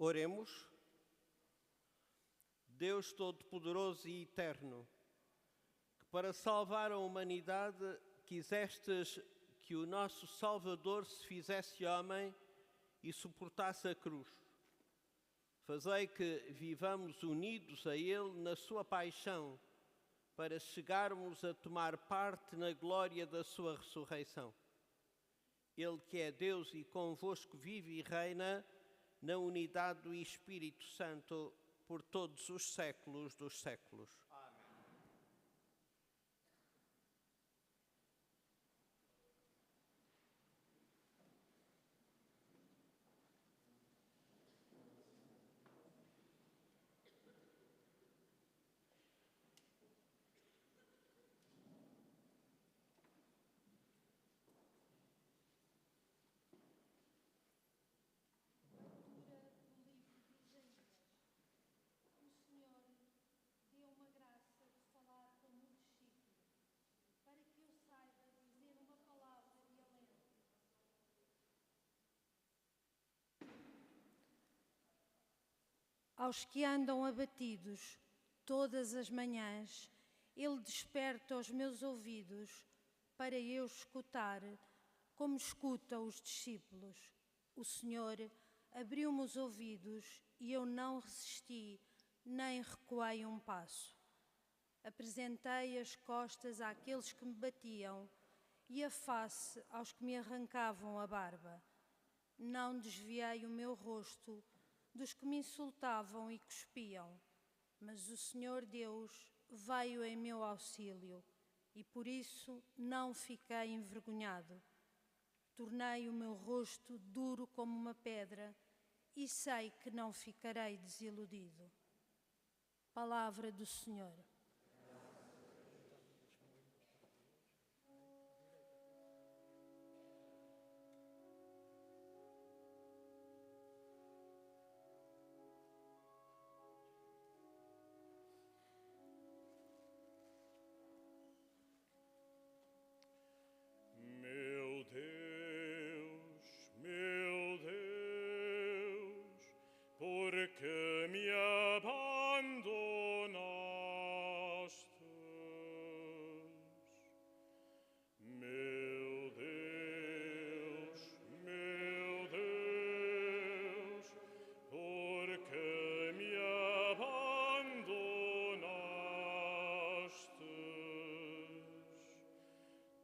Oremos. Deus Todo-Poderoso e Eterno, que para salvar a humanidade quisestes que o nosso Salvador se fizesse homem e suportasse a cruz. Fazei que vivamos unidos a Ele na sua paixão, para chegarmos a tomar parte na glória da sua ressurreição. Ele que é Deus e convosco vive e reina na unidade do Espírito Santo por todos os séculos dos séculos. Amém. Aos que andam abatidos todas as manhãs, Ele desperta os meus ouvidos para eu escutar, como escuta os discípulos. O Senhor abriu-me os ouvidos e eu não resisti, nem recuei um passo. Apresentei as costas àqueles que me batiam e a face aos que me arrancavam a barba. Não desviei o meu rosto dos que me insultavam e cuspiam, mas o Senhor Deus veio em meu auxílio e por isso não fiquei envergonhado. Tornei o meu rosto duro como uma pedra e sei que não ficarei desiludido. Palavra do Senhor. Meu Deus, por que me abandonastes? Meu Deus, por que me abandonastes?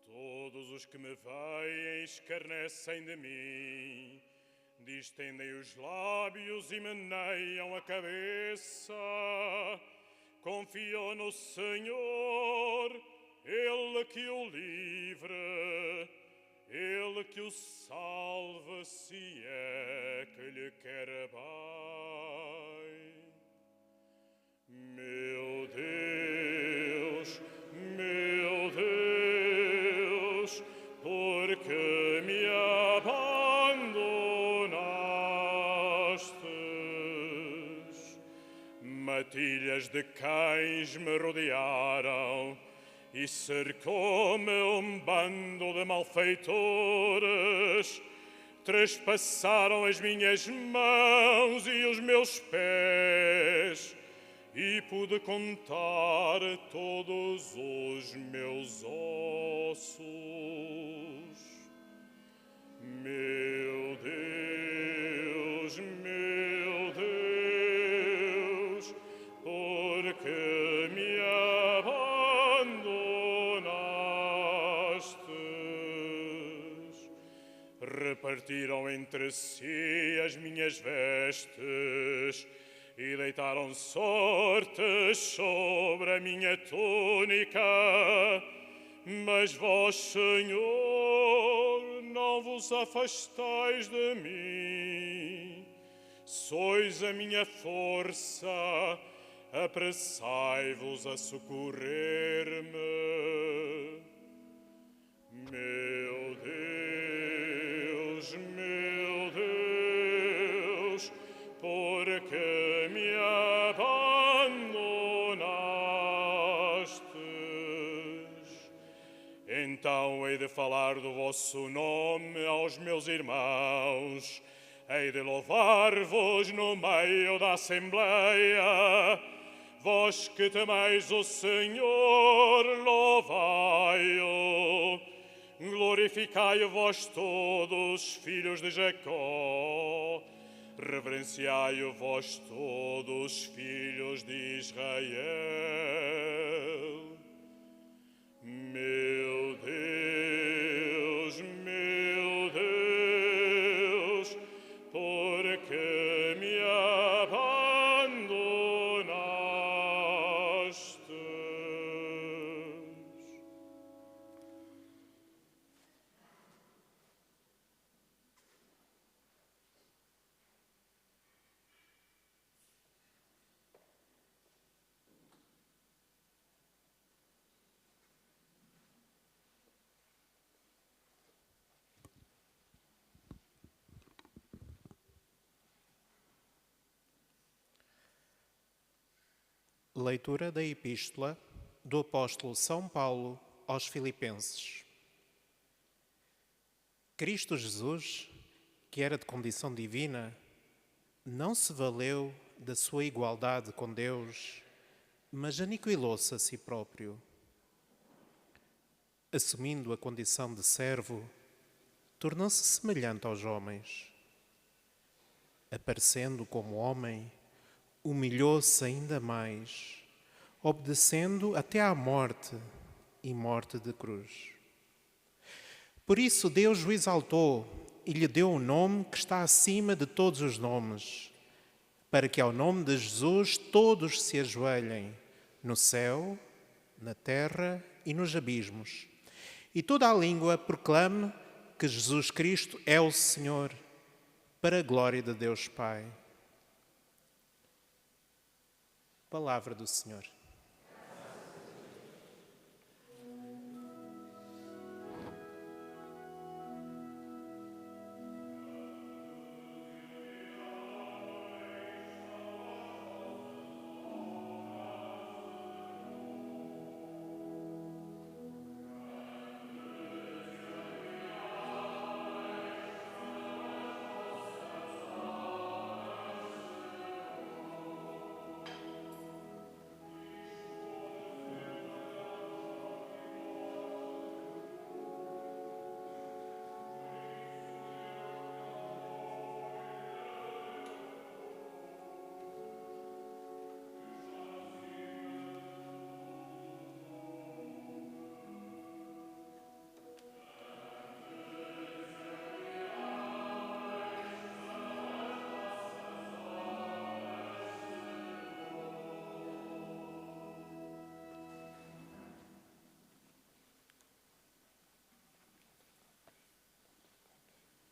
Todos os que me veem escarnecem de mim, distendem os lábios e meneiam a cabeça. Confio no Senhor, Ele que o livre, Ele que o salve, se é que lhe quer bem. Meu Deus, por que me abandonastes? Matilhas de cães me rodearam e cercou-me um bando de malfeitores. Trespassaram as minhas mãos e os meus pés, e pude contar todos os meus ossos. Meu Deus, por que me abandonastes? Repartiram entre si as minhas vestes e deitaram sortes sobre a minha túnica. Mas vós, Senhor, não vos afastais de mim. Sois a minha força, apressai-vos a socorrer-me. Meu Deus, por que me abandonastes? Então hei de falar do vosso nome aos meus irmãos, hei de louvar-vos no meio da Assembleia. Vós que temeis o Senhor, louvai-o. Glorificai vós todos, filhos de Jacó. Reverenciai vós todos, filhos de Israel. Meu Deus, por que me abandonastes? Leitura da Epístola do Apóstolo São Paulo aos Filipenses. Cristo Jesus, que era de condição divina, não se valeu da sua igualdade com Deus, mas aniquilou-se a si próprio. Assumindo a condição de servo, tornou-se semelhante aos homens. Aparecendo como homem, humilhou-se ainda mais, obedecendo até à morte e morte de cruz. Por isso Deus o exaltou e lhe deu um nome que está acima de todos os nomes, para que ao nome de Jesus todos se ajoelhem, no céu, na terra e nos abismos, e toda a língua proclame que Jesus Cristo é o Senhor, para a glória de Deus Pai. Palavra do Senhor.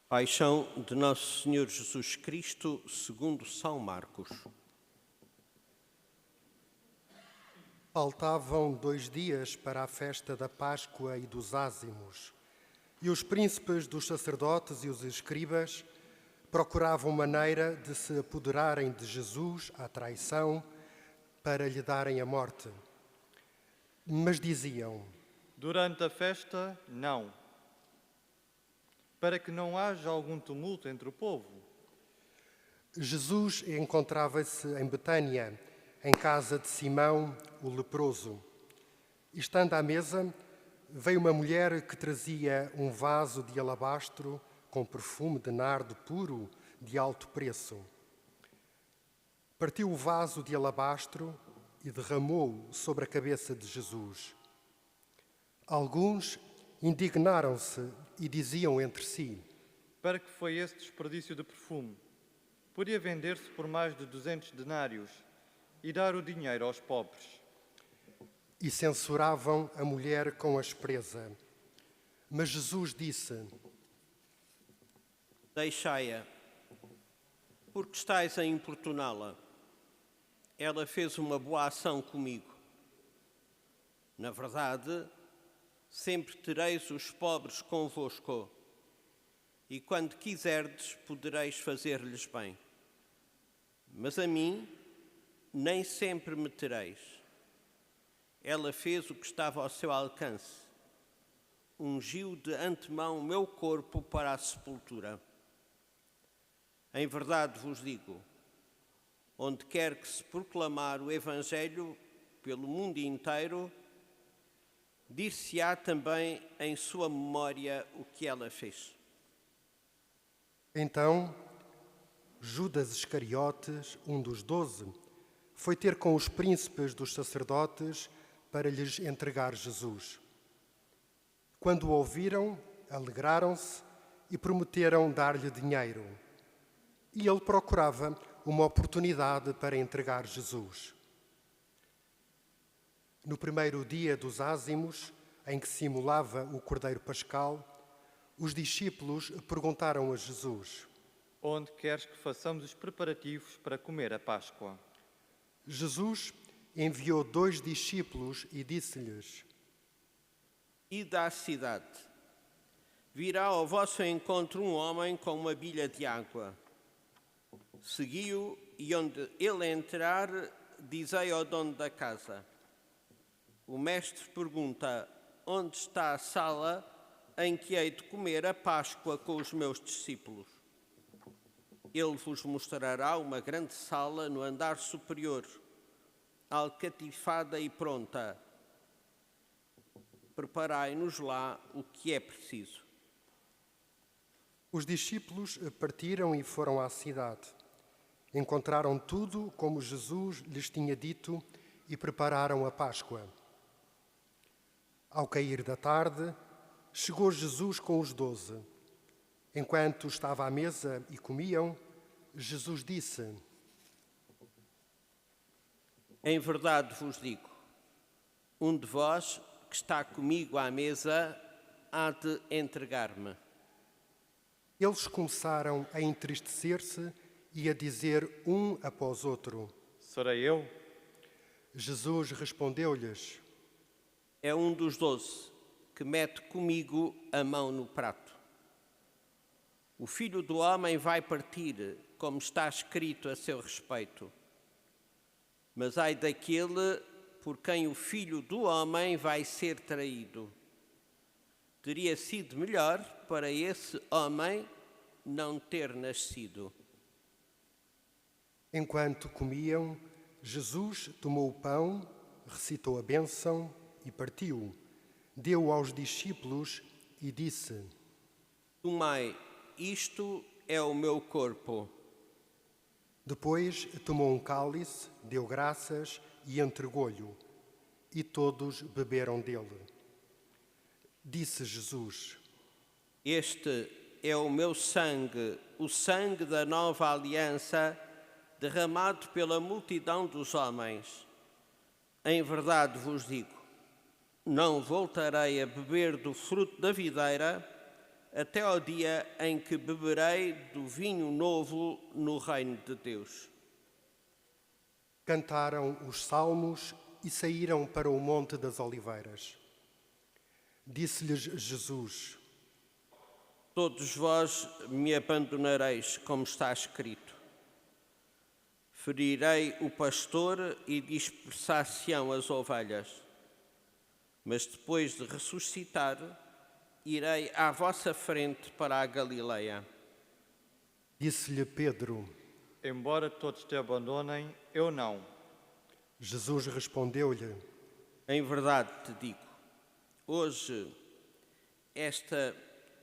Paixão de Nosso Senhor Jesus Cristo, segundo São Marcos. Faltavam 2 dias para a festa da Páscoa e dos Ázimos, e os príncipes dos sacerdotes e os escribas procuravam maneira de se apoderarem de Jesus à traição para lhe darem a morte. Mas diziam: durante a festa, não, para que não haja algum tumulto entre o povo. Jesus encontrava-se em Betânia, em casa de Simão, o leproso. E estando à mesa, veio uma mulher que trazia um vaso de alabastro com perfume de nardo puro de alto preço. Partiu o vaso de alabastro e derramou-o sobre a cabeça de Jesus. Alguns indignaram-se e diziam entre si: para que foi esse desperdício de perfume? Podia vender-se por mais de 200 denários e dar o dinheiro aos pobres. E censuravam a mulher com aspereza. Mas Jesus disse: deixai-a, porque estáis a importuná-la. Ela fez uma boa ação comigo. Na verdade, sempre tereis os pobres convosco, e quando quiserdes, podereis fazer-lhes bem. Mas a mim, nem sempre me tereis. Ela fez o que estava ao seu alcance. Ungiu de antemão o meu corpo para a sepultura. Em verdade vos digo, onde quer que se proclamar o Evangelho pelo mundo inteiro, dir-se-á também em sua memória o que ela fez. Então, Judas Iscariotes, um dos 12, foi ter com os príncipes dos sacerdotes para lhes entregar Jesus. Quando o ouviram, alegraram-se e prometeram dar-lhe dinheiro. E ele procurava uma oportunidade para entregar Jesus. No primeiro dia dos ázimos, em que simulava o Cordeiro Pascal, os discípulos perguntaram a Jesus: Onde queres que façamos os preparativos para comer a Páscoa? Jesus enviou 2 discípulos e disse-lhes: Ide à cidade. Virá ao vosso encontro um homem com uma bilha de água. Segui-o e onde ele entrar, dizei ao dono da casa: o mestre pergunta: onde está a sala em que hei de comer a Páscoa com os meus discípulos? Ele vos mostrará uma grande sala no andar superior, alcatifada e pronta. Preparai-nos lá o que é preciso. Os discípulos partiram e foram à cidade. Encontraram tudo como Jesus lhes tinha dito e prepararam a Páscoa. Ao cair da tarde, chegou Jesus com os 12. Enquanto estava à mesa e comiam, Jesus disse: Em verdade vos digo, um de vós que está comigo à mesa há de entregar-me. Eles começaram a entristecer-se e a dizer um após outro: Serei eu? Jesus respondeu-lhes: É um dos 12 que mete comigo a mão no prato. O Filho do Homem vai partir, como está escrito a seu respeito. Mas ai daquele por quem o Filho do Homem vai ser traído. Teria sido melhor para esse homem não ter nascido. Enquanto comiam, Jesus tomou o pão, recitou a bênção e partiu. Deu aos discípulos e disse: Tomai, isto é o meu corpo. Depois tomou um cálice, deu graças e entregou-lhe. E todos beberam dele. Disse Jesus: Este é o meu sangue, o sangue da nova aliança, derramado pela multidão dos homens. Em verdade vos digo, não voltarei a beber do fruto da videira até ao dia em que beberei do vinho novo no reino de Deus. Cantaram os salmos e saíram para o Monte das Oliveiras. Disse-lhes Jesus: Todos vós me abandonareis, como está escrito. Ferirei o pastor e dispersar-se-ão as ovelhas. Mas depois de ressuscitar, irei à vossa frente para a Galileia. Disse-lhe Pedro: Embora todos te abandonem, eu não. Jesus respondeu-lhe: Em verdade te digo, hoje, esta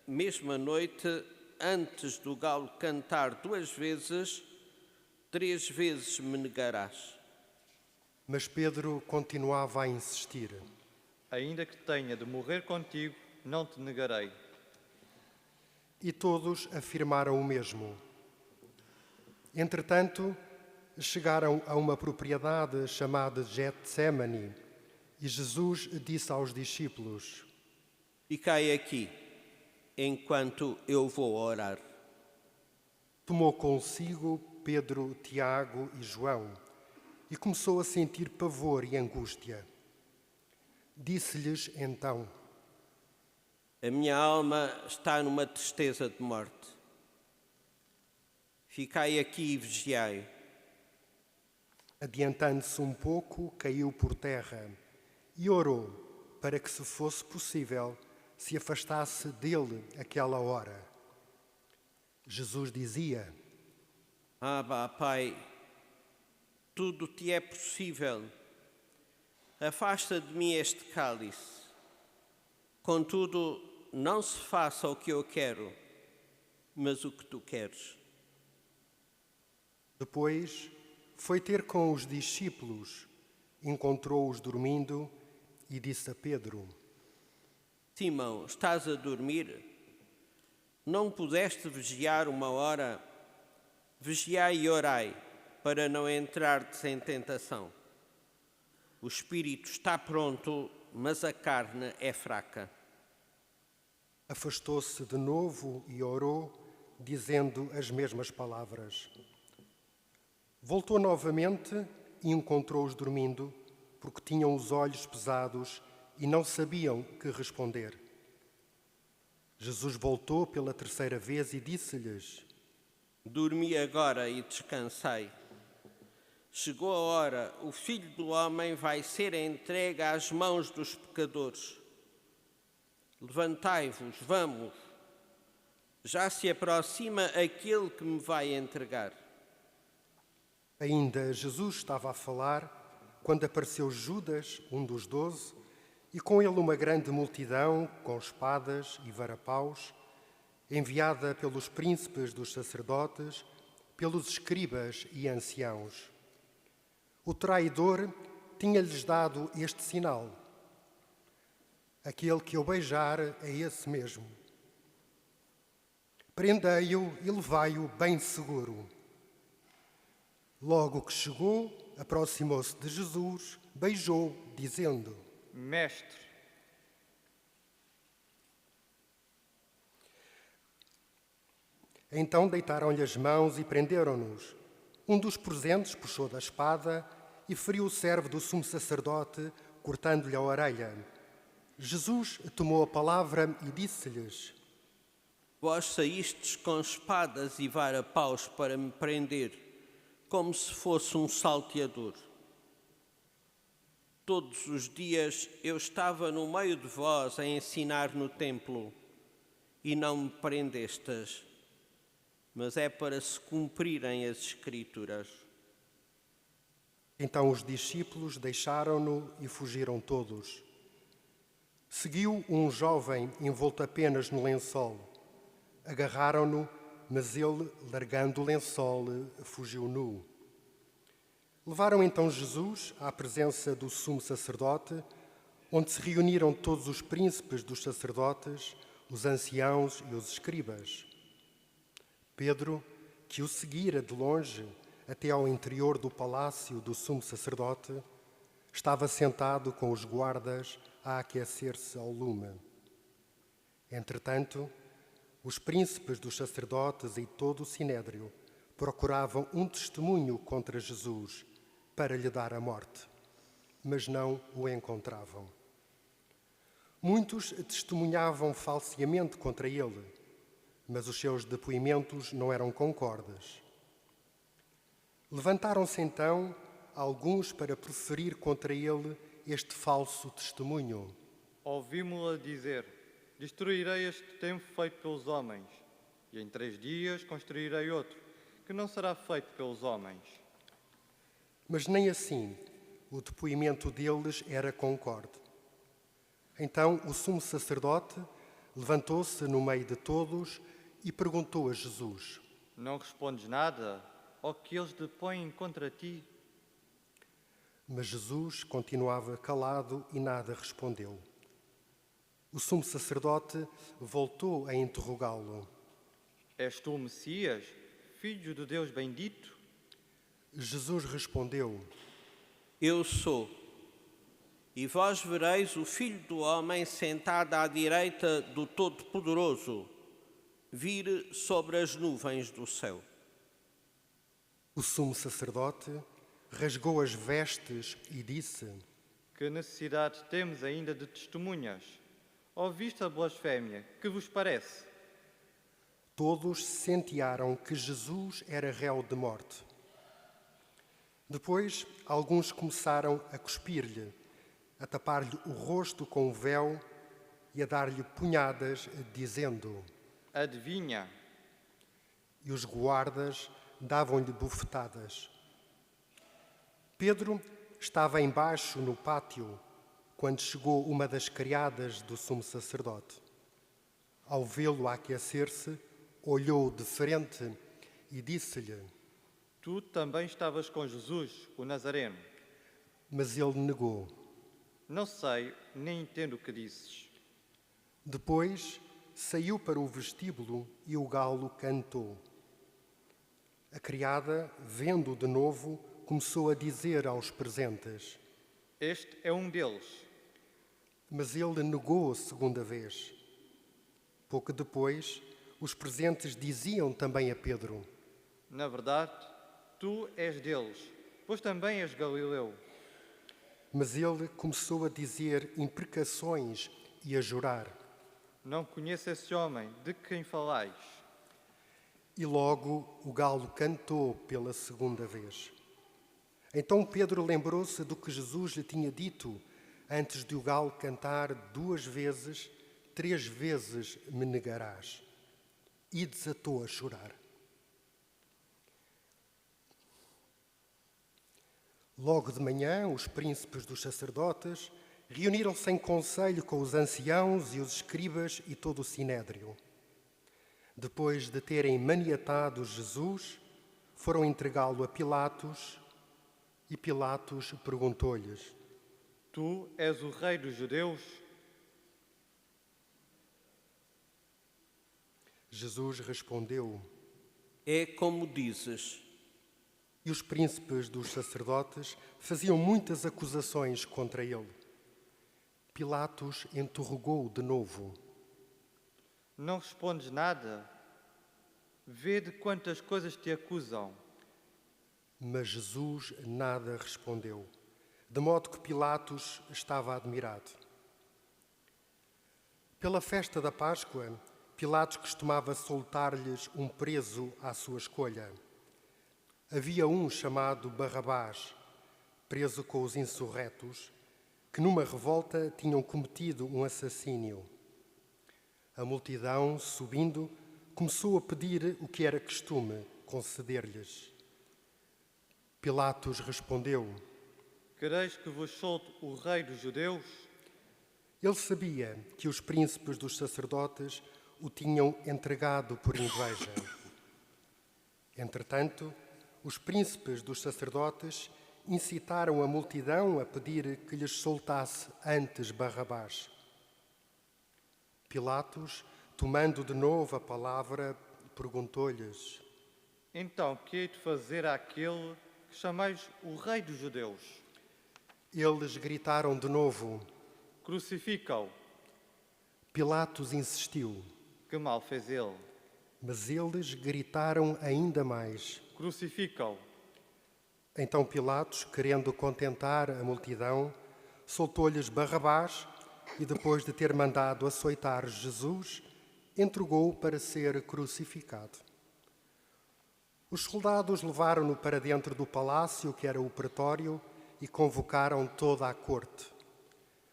mesma noite, antes do galo cantar 2 vezes, 3 vezes me negarás. Mas Pedro continuava a insistir: Ainda que tenha de morrer contigo, não te negarei. E todos afirmaram o mesmo. Entretanto, chegaram a uma propriedade chamada Getsemane, e Jesus disse aos discípulos: Ficai aqui, enquanto eu vou orar. Tomou consigo Pedro, Tiago e João, e começou a sentir pavor e angústia. Disse-lhes então: A minha alma está numa tristeza de morte. Ficai aqui e vigiai. Adiantando-se um pouco, caiu por terra e orou para que, se fosse possível, se afastasse dele aquela hora. Jesus dizia: Abba, Pai, tudo te é possível. Afasta de mim este cálice. Contudo, não se faça o que eu quero, mas o que tu queres. Depois foi ter com os discípulos, encontrou-os dormindo e disse a Pedro: Simão, estás a dormir? Não pudeste vigiar uma hora? Vigiai e orai, para não entrardes em tentação. O espírito está pronto, mas a carne é fraca. Afastou-se de novo e orou, dizendo as mesmas palavras. Voltou novamente e encontrou-os dormindo, porque tinham os olhos pesados e não sabiam que responder. Jesus voltou pela terceira vez e disse-lhes: Dormi agora e descansai. Chegou a hora, o Filho do Homem vai ser entregue às mãos dos pecadores. Levantai-vos, vamos. Já se aproxima aquele que me vai entregar. Ainda Jesus estava a falar quando apareceu Judas, um dos 12, e com ele uma grande multidão com espadas e varapaus, enviada pelos príncipes dos sacerdotes, pelos escribas e anciãos. O traidor tinha-lhes dado este sinal: aquele que eu beijar é esse mesmo. Prendei-o e levai-o bem seguro. Logo que chegou, aproximou-se de Jesus, beijou, dizendo: Mestre, Então deitaram-lhe as mãos e prenderam-nos. Um dos presentes puxou da espada e feriu o servo do sumo sacerdote, cortando-lhe a orelha. Jesus tomou a palavra e disse-lhes: Vós saístes com espadas e varapaus para me prender, como se fosse um salteador. Todos os dias eu estava no meio de vós a ensinar no templo, e não me prendestes, mas é para se cumprirem as Escrituras. Então os discípulos deixaram-no e fugiram todos. Seguiu um jovem envolto apenas no lençol. Agarraram-no, mas ele, largando o lençol, fugiu nu. Levaram então Jesus à presença do sumo sacerdote, onde se reuniram todos os príncipes dos sacerdotes, os anciãos e os escribas. Pedro, que o seguira de longe até ao interior do palácio do sumo sacerdote, estava sentado com os guardas a aquecer-se ao lume. Entretanto, os príncipes dos sacerdotes e todo o sinédrio procuravam um testemunho contra Jesus para lhe dar a morte, mas não o encontravam. Muitos testemunhavam falsamente contra ele, mas os seus depoimentos não eram concordes. Levantaram-se então alguns para proferir contra ele este falso testemunho. ouvimo-la dizer: Destruirei este templo feito pelos homens, e em 3 dias construirei outro, que não será feito pelos homens. Mas nem assim o depoimento deles era concorde. Então o sumo sacerdote levantou-se no meio de todos e perguntou a Jesus: Não respondes nada ao que eles depõem contra ti? Mas Jesus continuava calado e nada respondeu. O sumo sacerdote voltou a interrogá-lo. És tu o Messias, filho do Deus bendito? Jesus respondeu: Eu sou. E vós vereis o Filho do Homem sentado à direita do Todo-Poderoso, vir sobre as nuvens do céu. O sumo sacerdote rasgou as vestes e disse: Que necessidade temos ainda de testemunhas? Ouviste a blasfémia, que vos parece? Todos sentearam que Jesus era réu de morte. Depois, alguns começaram a cuspir-lhe, a tapar-lhe o rosto com o véu e a dar-lhe punhadas, dizendo: Adivinha. E os guardas davam-lhe bufetadas. Pedro estava embaixo no pátio quando chegou uma das criadas do sumo sacerdote. Ao vê-lo aquecer-se, olhou de frente e disse-lhe: Tu também estavas com Jesus, o Nazareno. Mas ele negou. Não sei, nem entendo o que disses. Depois saiu para o vestíbulo e o galo cantou. A criada, vendo-o de novo, começou a dizer aos presentes: Este é um deles. Mas ele negou a segunda vez. Pouco depois, os presentes diziam também a Pedro: Na verdade, tu és deles, pois também és Galileu. Mas ele começou a dizer imprecações e a jurar. Não conheço esse homem, de quem falais. E logo o galo cantou pela segunda vez. Então Pedro lembrou-se do que Jesus lhe tinha dito antes de o galo cantar 2 vezes, 3 vezes me negarás. E desatou a chorar. Logo de manhã, os príncipes dos sacerdotes reuniram-se em conselho com os anciãos e os escribas e todo o sinédrio. Depois de terem maniatado Jesus, foram entregá-lo a Pilatos, e Pilatos perguntou-lhes: Tu és o rei dos judeus? Jesus respondeu. É como dizes. E os príncipes dos sacerdotes faziam muitas acusações contra ele. Pilatos interrogou-o de novo. Não respondes nada? Vede quantas coisas te acusam. Mas Jesus nada respondeu, de modo que Pilatos estava admirado. Pela festa da Páscoa, Pilatos costumava soltar-lhes um preso à sua escolha. Havia um chamado Barrabás, preso com os insurretos, que numa revolta tinham cometido um assassínio. A multidão, subindo, começou a pedir o que era costume, conceder-lhes. Pilatos respondeu: Quereis que vos solte o rei dos judeus? Ele sabia que os príncipes dos sacerdotes o tinham entregado por inveja. Entretanto, os príncipes dos sacerdotes incitaram a multidão a pedir que lhes soltasse antes Barrabás. Pilatos, tomando de novo a palavra, perguntou-lhes: Então, que hei de fazer àquele que chamais o rei dos judeus? Eles gritaram de novo. Crucifica-o. Pilatos insistiu, Que mal fez ele? mas eles gritaram ainda mais. Crucifica-o. Então Pilatos, querendo contentar a multidão, soltou-lhes Barrabás e, depois de ter mandado açoitar Jesus, entregou-o para ser crucificado. Os soldados levaram-no para dentro do palácio, que era o pretório, e convocaram toda a corte.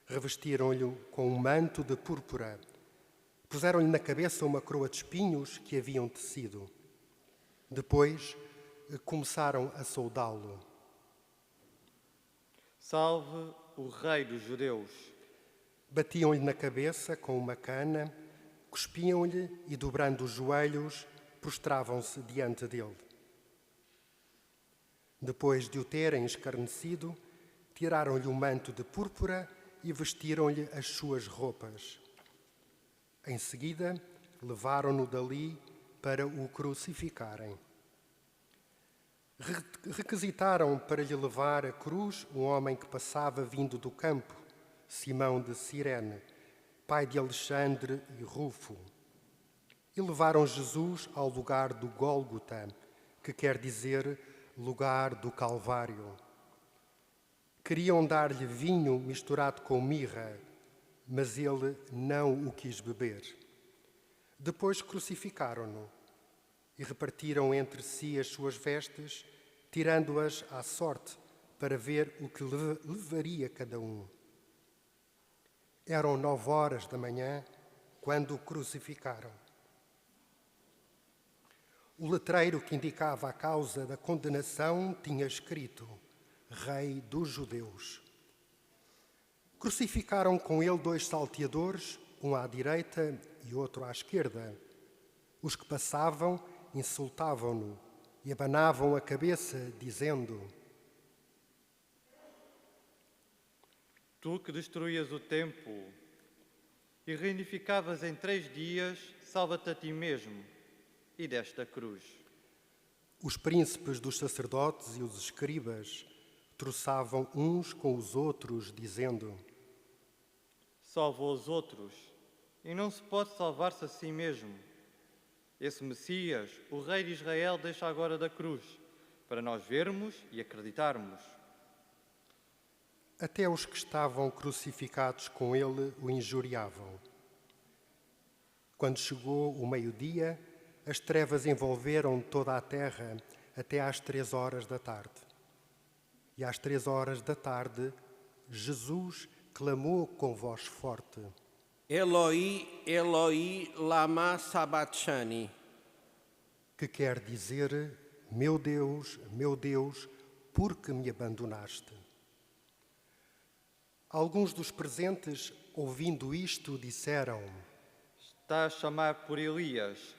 Revestiram-lhe com um manto de púrpura. Puseram-lhe na cabeça uma coroa de espinhos que haviam tecido. Depois começaram a saudá-lo. Salve o rei dos judeus. Batiam-lhe na cabeça com uma cana, cuspiam-lhe e, dobrando os joelhos, prostravam-se diante dele. Depois de o terem escarnecido, tiraram-lhe o manto de púrpura e vestiram-lhe as suas roupas. Em seguida, levaram-no dali para o crucificarem. Requisitaram para lhe levar a cruz um homem que passava vindo do campo, Simão de Cirene, pai de Alexandre e Rufo. E levaram Jesus ao lugar do Gólgota, que quer dizer lugar do Calvário. Queriam dar-lhe vinho misturado com mirra, mas ele não o quis beber. Depois crucificaram-no e repartiram entre si as suas vestes, tirando-as à sorte para ver o que levaria cada um. Eram 9h da manhã quando o crucificaram. O letreiro que indicava a causa da condenação tinha escrito: Rei dos Judeus. Crucificaram com ele 2 salteadores, um à direita e outro à esquerda. Os que passavam insultavam-no e abanavam a cabeça, dizendo: Tu que destruías o templo e reunificavas em 3 dias, salva-te a ti mesmo e desta cruz. Os príncipes dos sacerdotes e os escribas troçavam uns com os outros, dizendo: Salva os outros e não se pode salvar-se a si mesmo. Esse Messias, o Rei de Israel, deixa agora da cruz, para nós vermos e acreditarmos. Até os que estavam crucificados com ele o injuriavam. Quando chegou o meio-dia, as trevas envolveram toda a terra até às 3 horas da tarde. E às 3 horas da tarde, Jesus clamou com voz forte: Eloi, Eloi, lama sabachthani. Que quer dizer: meu Deus, por que me abandonaste? Alguns dos presentes, ouvindo isto, disseram: Está a chamar por Elias.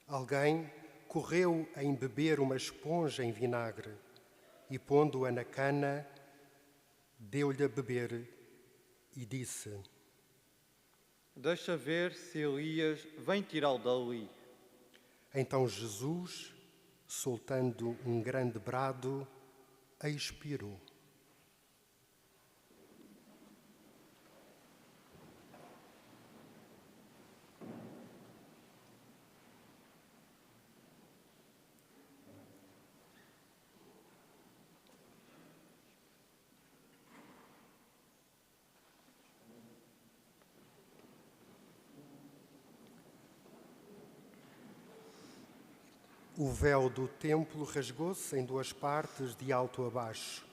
Alguém correu a embeber uma esponja em vinagre e, pondo-a na cana, deu-lhe a beber e disse: Deixa ver se Elias vem tirá-lo dali. Então Jesus, soltando um grande brado, expirou. O véu do templo rasgou-se em 2 partes, de alto a baixo.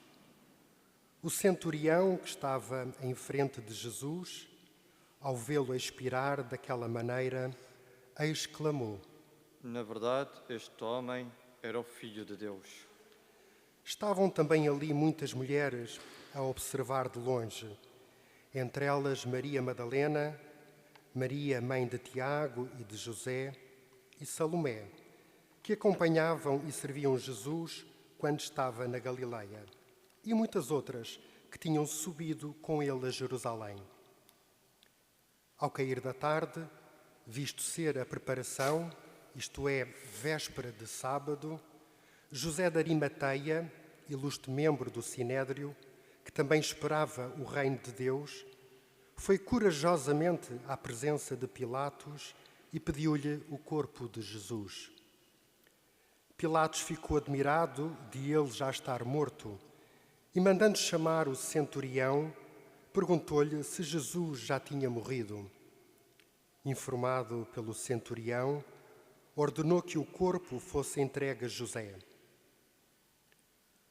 O centurião que estava em frente de Jesus, ao vê-lo expirar daquela maneira, exclamou: Na verdade, este homem era o Filho de Deus. Estavam também ali muitas mulheres a observar de longe, entre elas Maria Madalena, Maria, mãe de Tiago e de José, e Salomé, que acompanhavam e serviam Jesus quando estava na Galileia, e muitas outras que tinham subido com ele a Jerusalém. Ao cair da tarde, visto ser a preparação, isto é, véspera de sábado, José de Arimateia, ilustre membro do Sinédrio, que também esperava o reino de Deus, foi corajosamente à presença de Pilatos e pediu-lhe o corpo de Jesus. Pilatos ficou admirado de ele já estar morto e, mandando chamar o centurião, perguntou-lhe se Jesus já tinha morrido. Informado pelo centurião, ordenou que o corpo fosse entregue a José.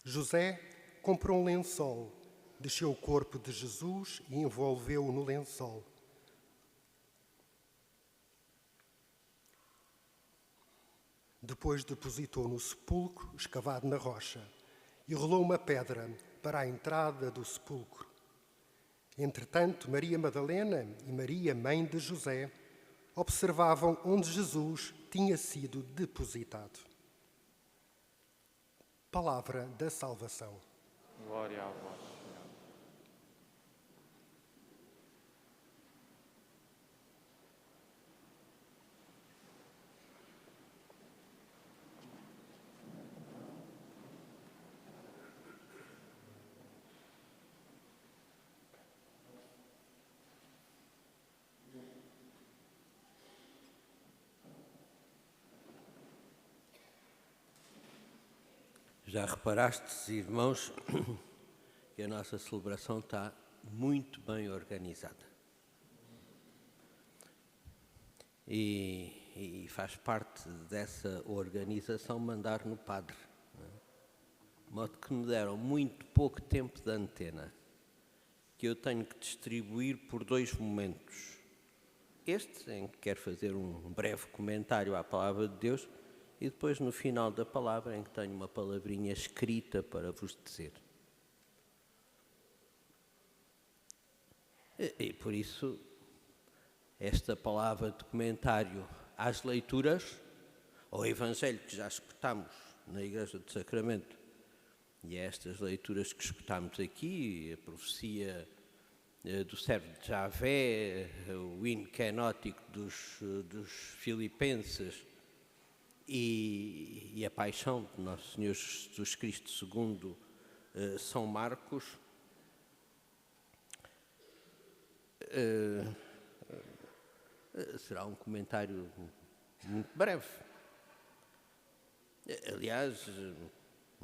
José comprou um lençol, desceu o corpo de Jesus e envolveu-o no lençol. Depois depositou no sepulcro escavado na rocha e rolou uma pedra para a entrada do sepulcro. Entretanto, Maria Madalena e Maria, mãe de José, observavam onde Jesus tinha sido depositado. Palavra da salvação. Glória a vós. Já reparastes, irmãos, que a nossa celebração está muito bem organizada. E faz parte dessa organização mandar no padre. De modo que me deram muito pouco tempo de antena, que eu tenho que distribuir por 2 momentos. Este, em que quero fazer um breve comentário à Palavra de Deus, e depois no final da palavra em que tenho uma palavrinha escrita para vos dizer. E por isso, esta palavra de comentário às leituras, ao Evangelho que já escutamos na Igreja do Sacramento, e a estas leituras que escutamos aqui, a profecia do servo de Javé, o hino canótico dos Filipenses e a paixão de Nosso Senhor Jesus Cristo segundo São Marcos, será um comentário muito breve. Aliás,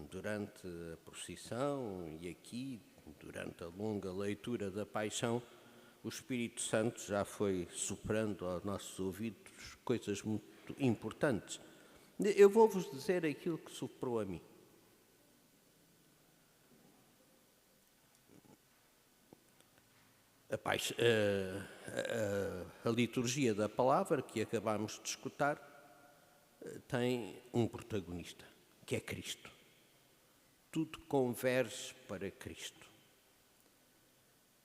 durante a procissão e aqui, durante a longa leitura da Paixão, o Espírito Santo já foi soprando aos nossos ouvidos coisas muito importantes. Eu vou-vos dizer aquilo que soprou a mim. A liturgia da palavra que acabamos de escutar tem um protagonista, que é Cristo. Tudo converge para Cristo.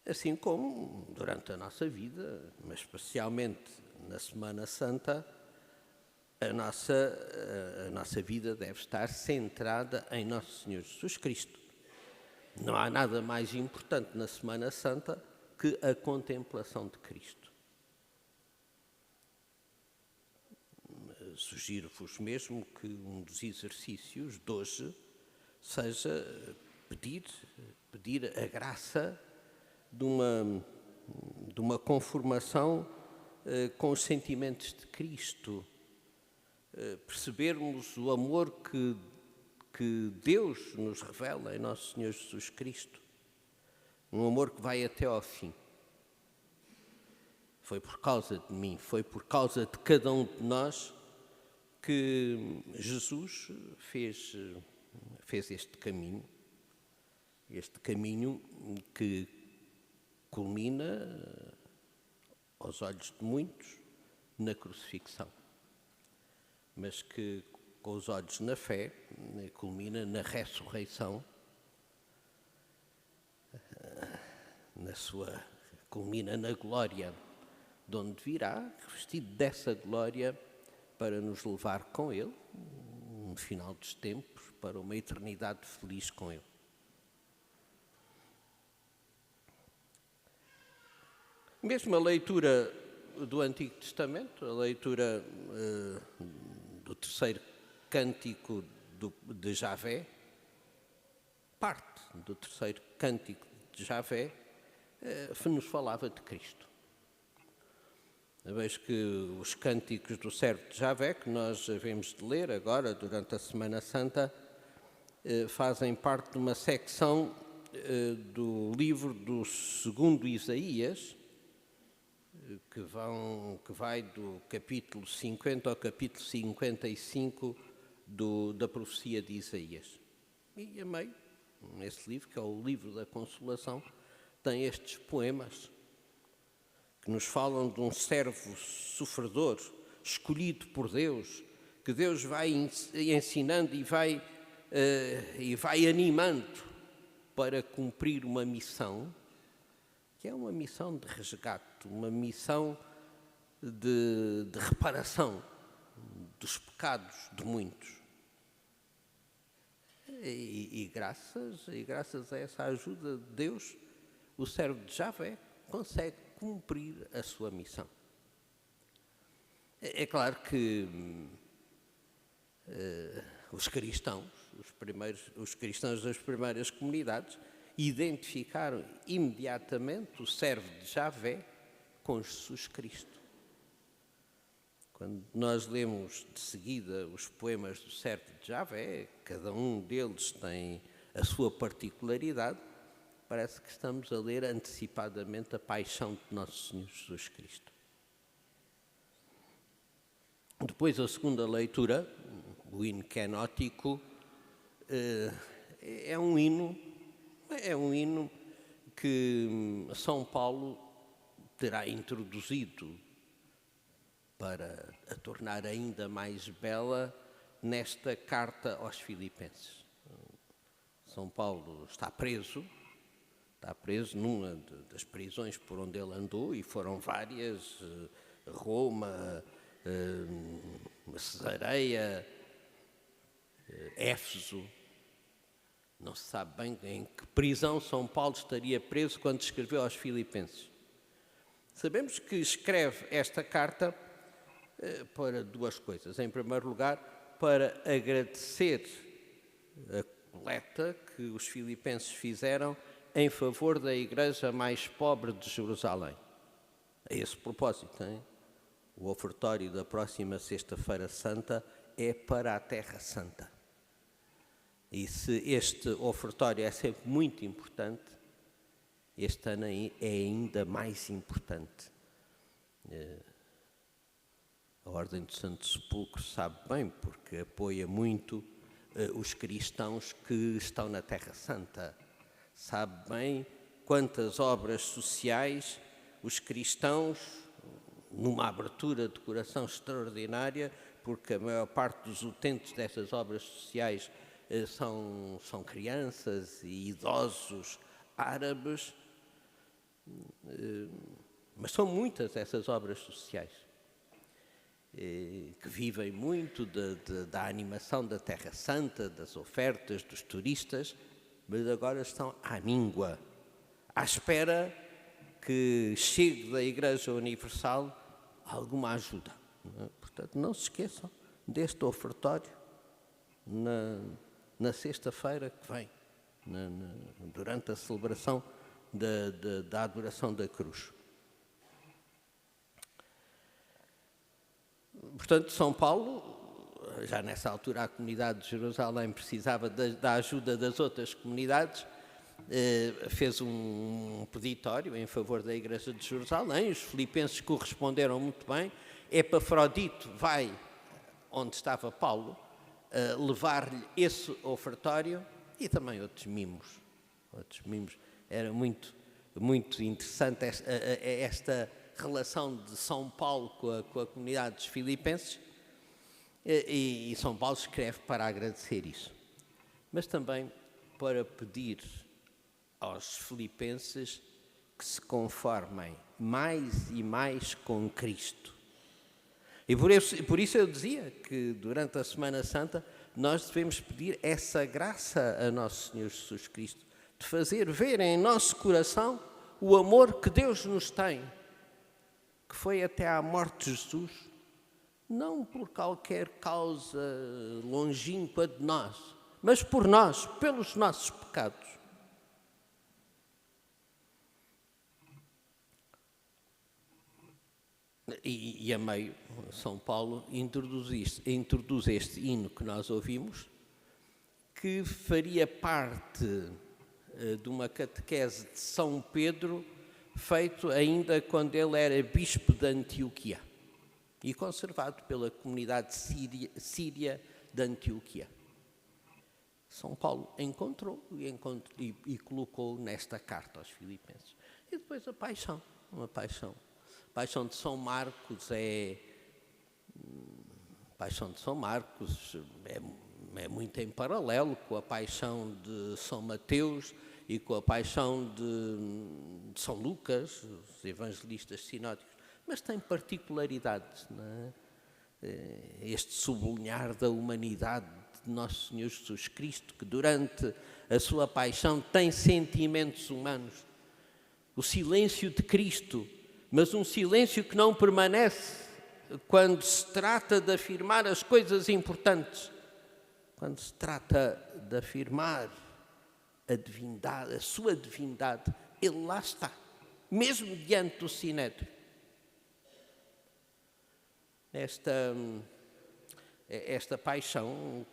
Assim como durante a nossa vida, mas especialmente na Semana Santa, a nossa vida deve estar centrada em Nosso Senhor Jesus Cristo. Não há nada mais importante na Semana Santa que a contemplação de Cristo. Sugiro-vos mesmo que um dos exercícios de hoje seja pedir a graça de uma conformação com os sentimentos de Cristo, percebermos o amor que Deus nos revela em Nosso Senhor Jesus Cristo, um amor que vai até ao fim. Foi por causa de mim, foi por causa de cada um de nós que Jesus fez este caminho que culmina, aos olhos de muitos, na crucifixão, mas que, com os olhos na fé, culmina na ressurreição, culmina na glória, de onde virá, revestido dessa glória, para nos levar com Ele, no final dos tempos, para uma eternidade feliz com Ele. Mesmo a leitura do Antigo Testamento, a leitura do terceiro cântico de Javé, parte do terceiro cântico de Javé, nos falava de Cristo. Vejo que os cânticos do servo de Javé, que nós havemos de ler agora durante a Semana Santa, fazem parte de uma secção do livro do segundo Isaías, que vai do capítulo 50 ao capítulo 55 da profecia de Isaías. E a meio, nesse livro, que é o livro da Consolação, tem estes poemas que nos falam de um servo sofredor, escolhido por Deus, que Deus vai ensinando e vai animando para cumprir uma missão, que é uma missão de resgate, uma missão de reparação dos pecados de muitos. E graças a essa ajuda de Deus, o servo de Javé consegue cumprir a sua missão. É claro que os cristãos das primeiras comunidades identificaram imediatamente o servo de Javé com Jesus Cristo. Quando nós lemos de seguida os poemas do servo de Javé, cada um deles tem a sua particularidade, parece que estamos a ler antecipadamente a paixão de Nosso Senhor Jesus Cristo. Depois, a segunda leitura, o hino canótico, é um hino que São Paulo terá introduzido para a tornar ainda mais bela nesta carta aos Filipenses. São Paulo está preso numa das prisões por onde ele andou, e foram várias, Roma, Cesareia, Éfeso. Não se sabe bem em que prisão São Paulo estaria preso quando escreveu aos Filipenses. Sabemos que escreve esta carta para duas coisas. Em primeiro lugar, para agradecer a coleta que os filipenses fizeram em favor da igreja mais pobre de Jerusalém. A esse propósito, hein? O ofertório da próxima Sexta-feira Santa é para a Terra Santa. E se este ofertório é sempre muito importante, este ano é ainda mais importante. A Ordem do Santo Sepulcro sabe bem, porque apoia muito os cristãos que estão na Terra Santa. Sabe bem quantas obras sociais os cristãos, numa abertura de coração extraordinária, porque a maior parte dos utentes dessas obras sociais são crianças e idosos árabes, mas são muitas essas obras sociais que vivem muito da animação da Terra Santa, das ofertas dos turistas, mas agora estão à míngua, à espera que chegue da Igreja Universal alguma ajuda. Portanto, não se esqueçam deste ofertório na sexta-feira que vem, durante a celebração da adoração da cruz. Portanto, São Paulo, já nessa altura a comunidade de Jerusalém precisava da ajuda das outras comunidades, fez um peditório em favor da Igreja de Jerusalém. Os filipenses corresponderam muito bem. Epafrodito vai onde estava Paulo, levar-lhe esse ofertório e também outros mimos. Era muito, muito interessante esta relação de São Paulo com a comunidade dos filipenses, e São Paulo escreve para agradecer isso, mas também para pedir aos filipenses que se conformem mais e mais com Cristo. E por isso eu dizia que durante a Semana Santa nós devemos pedir essa graça a Nosso Senhor Jesus Cristo, de fazer ver em nosso coração o amor que Deus nos tem, que foi até à morte de Jesus, não por qualquer causa longínqua de nós, mas por nós, pelos nossos pecados. E a meio, São Paulo introduz este hino que nós ouvimos, que faria parte de uma catequese de São Pedro, feito ainda quando ele era bispo de Antioquia e conservado pela comunidade síria de Antioquia. São Paulo encontrou e colocou nesta carta aos Filipenses. E depois a paixão, A paixão de São Marcos é muito em paralelo com a paixão de São Mateus e com a paixão de São Lucas, os evangelistas sinóticos, mas tem particularidades, não é? Este sublinhar da humanidade de Nosso Senhor Jesus Cristo, que durante a sua paixão tem sentimentos humanos, o silêncio de Cristo, mas um silêncio que não permanece quando se trata de afirmar as coisas importantes, quando se trata de afirmar a divindade, a sua divindade, ele lá está, mesmo diante do Sinédrio. Esta paixão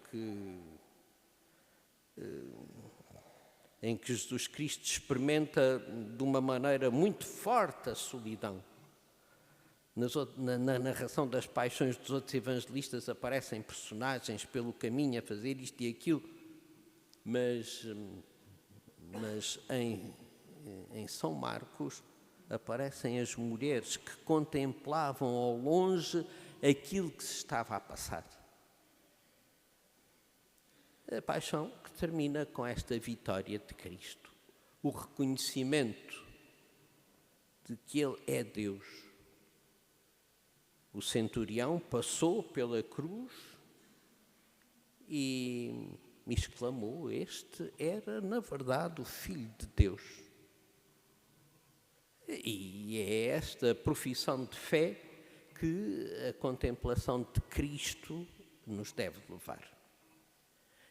em que Jesus Cristo experimenta de uma maneira muito forte a solidão. Na narração das paixões dos outros evangelistas aparecem personagens pelo caminho a fazer isto e aquilo, mas em São Marcos aparecem as mulheres que contemplavam ao longe aquilo que se estava a passar. A paixão que termina com esta vitória de Cristo, o reconhecimento de que Ele é Deus. O centurião passou pela cruz e exclamou: este era, na verdade, o Filho de Deus. E é esta profissão de fé que a contemplação de Cristo nos deve levar.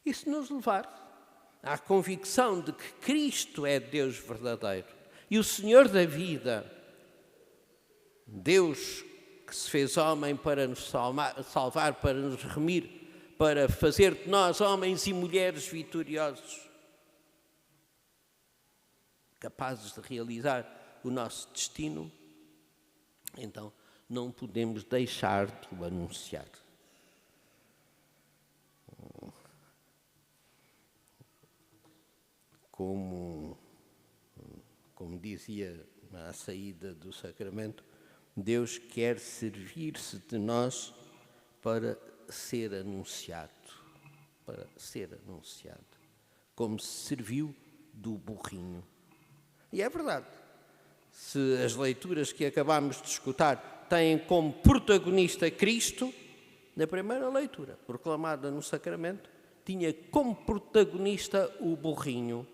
E se nos levar à convicção de que Cristo é Deus verdadeiro e o Senhor da vida, Deus que se fez homem para nos salvar, para nos remir, para fazer de nós homens e mulheres vitoriosos, capazes de realizar o nosso destino, então não podemos deixar de o anunciar. Como dizia à saída do sacramento, Deus quer servir-se de nós para ser anunciado, como se serviu do burrinho. E é verdade, se as leituras que acabámos de escutar têm como protagonista Cristo, na primeira leitura, proclamada no sacramento, tinha como protagonista o burrinho.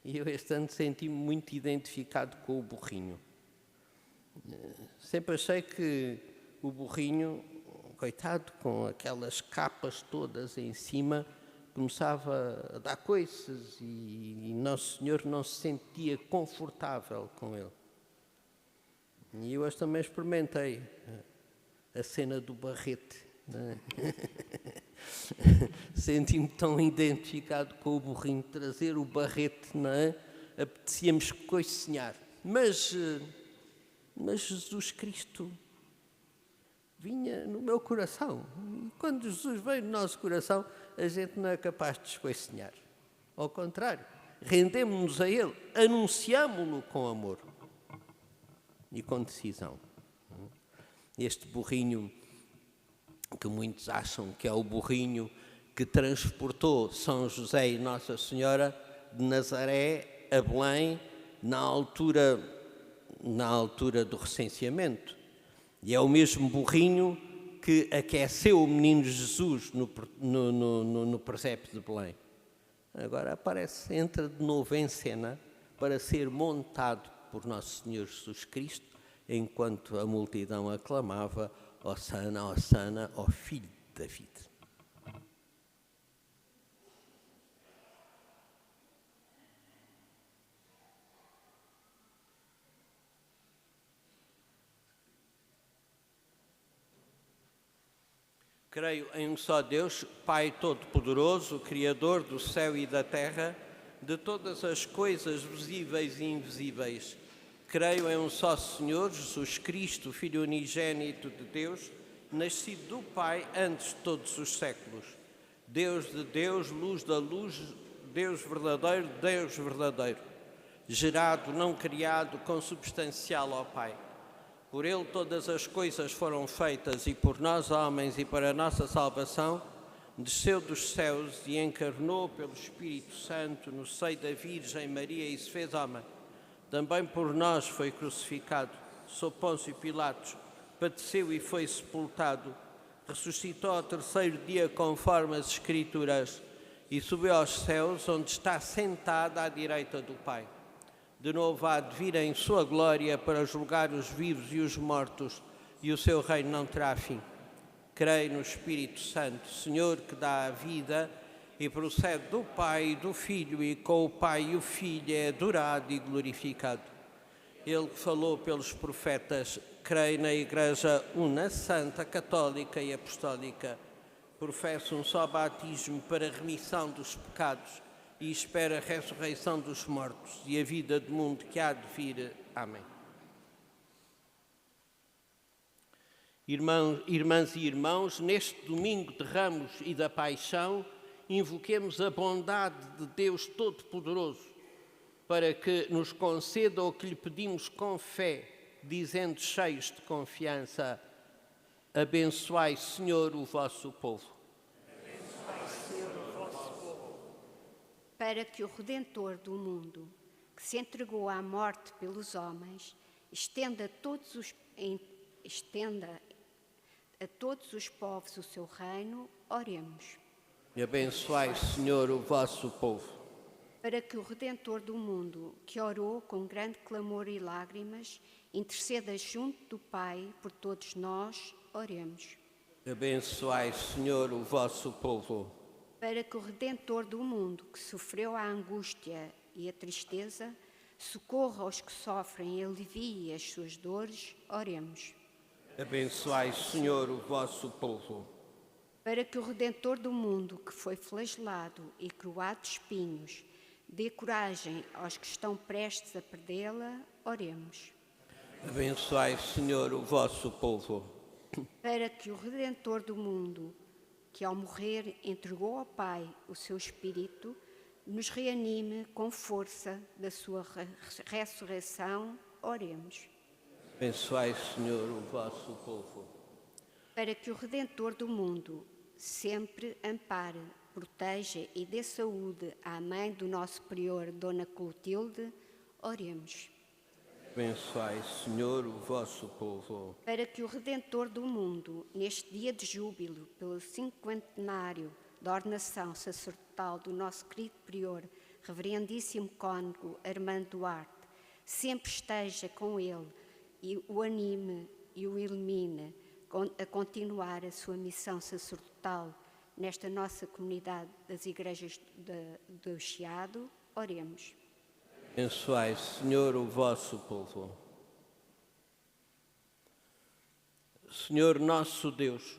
E eu este ano senti-me muito identificado com o burrinho. Sempre achei que o burrinho, coitado, com aquelas capas todas em cima, começava a dar coices e Nosso Senhor não se sentia confortável com ele. E eu hoje também experimentei a cena do barrete. Senti-me tão identificado com o burrinho, trazer o barrete, não é? Apetecia-me coicinhar. Mas Jesus Cristo vinha no meu coração. E quando Jesus veio no nosso coração, a gente não é capaz de escoicinhar. Ao contrário, rendemos-nos a Ele, anunciámo-lo com amor e com decisão. Este burrinho que muitos acham que é o burrinho que transportou São José e Nossa Senhora de Nazaré a Belém na altura do recenseamento. E é o mesmo burrinho que aqueceu o menino Jesus no presépio de Belém. Agora entra de novo em cena para ser montado por Nosso Senhor Jesus Cristo, enquanto a multidão aclamava: Hosanna, Hosanna, ó Filho de David. Creio em um só Deus, Pai Todo-Poderoso, Criador do céu e da terra, de todas as coisas visíveis e invisíveis. Creio em um só Senhor, Jesus Cristo, Filho unigênito de Deus, nascido do Pai antes de todos os séculos. Deus de Deus, luz da luz, Deus verdadeiro. Gerado, não criado, consubstancial ao Pai. Por Ele todas as coisas foram feitas e por nós homens e para a nossa salvação, desceu dos céus e encarnou pelo Espírito Santo no seio da Virgem Maria e se fez homem. Também por nós foi crucificado, sob Pôncio Pilatos, padeceu e foi sepultado, ressuscitou ao terceiro dia conforme as Escrituras e subiu aos céus, onde está sentado à direita do Pai. De novo há de vir em sua glória para julgar os vivos e os mortos, e o seu reino não terá fim. Creio no Espírito Santo, Senhor, que dá a vida e procede do Pai e do Filho, e com o Pai e o Filho é adorado e glorificado. Ele que falou pelos profetas, creio na Igreja una, santa, católica e apostólica. Professo um só batismo para a remissão dos pecados e espero a ressurreição dos mortos e a vida do mundo que há de vir. Amém. Irmãs e irmãos, neste domingo de Ramos e da Paixão, invoquemos a bondade de Deus Todo-Poderoso para que nos conceda o que lhe pedimos com fé, dizendo cheios de confiança: abençoai, Senhor, o vosso povo. para que o Redentor do mundo, que se entregou à morte pelos homens, estenda a todos os povos o seu reino, oremos. E abençoai, Senhor, o vosso povo. Para que o Redentor do mundo, que orou com grande clamor e lágrimas, interceda junto do Pai por todos nós, oremos. Abençoai, Senhor, o vosso povo. Para que o Redentor do mundo, que sofreu a angústia e a tristeza, socorra os que sofrem e alivie as suas dores, oremos. Abençoai, Senhor, o vosso povo. Para que o Redentor do mundo, que foi flagelado e coroado de espinhos, dê coragem aos que estão prestes a perdê-la, oremos. Abençoai, Senhor, o vosso povo. Para que o Redentor do mundo, que ao morrer entregou ao Pai o seu Espírito, nos reanime com força da sua ressurreição, oremos. Abençoai, Senhor, o vosso povo. Para que o Redentor do mundo sempre ampare, proteja e dê saúde à mãe do nosso prior, Dona Clotilde, oremos. Abençoai, Senhor, o vosso povo. Para que o Redentor do mundo, neste dia de júbilo, pelo 50º da ordenação sacerdotal do nosso querido prior, reverendíssimo cônego Armando Duarte, sempre esteja com ele e o anime e o ilumine a continuar a sua missão sacerdotal nesta nossa comunidade das igrejas do Chiado, oremos. Abençoai, Senhor, o vosso povo. Senhor nosso Deus,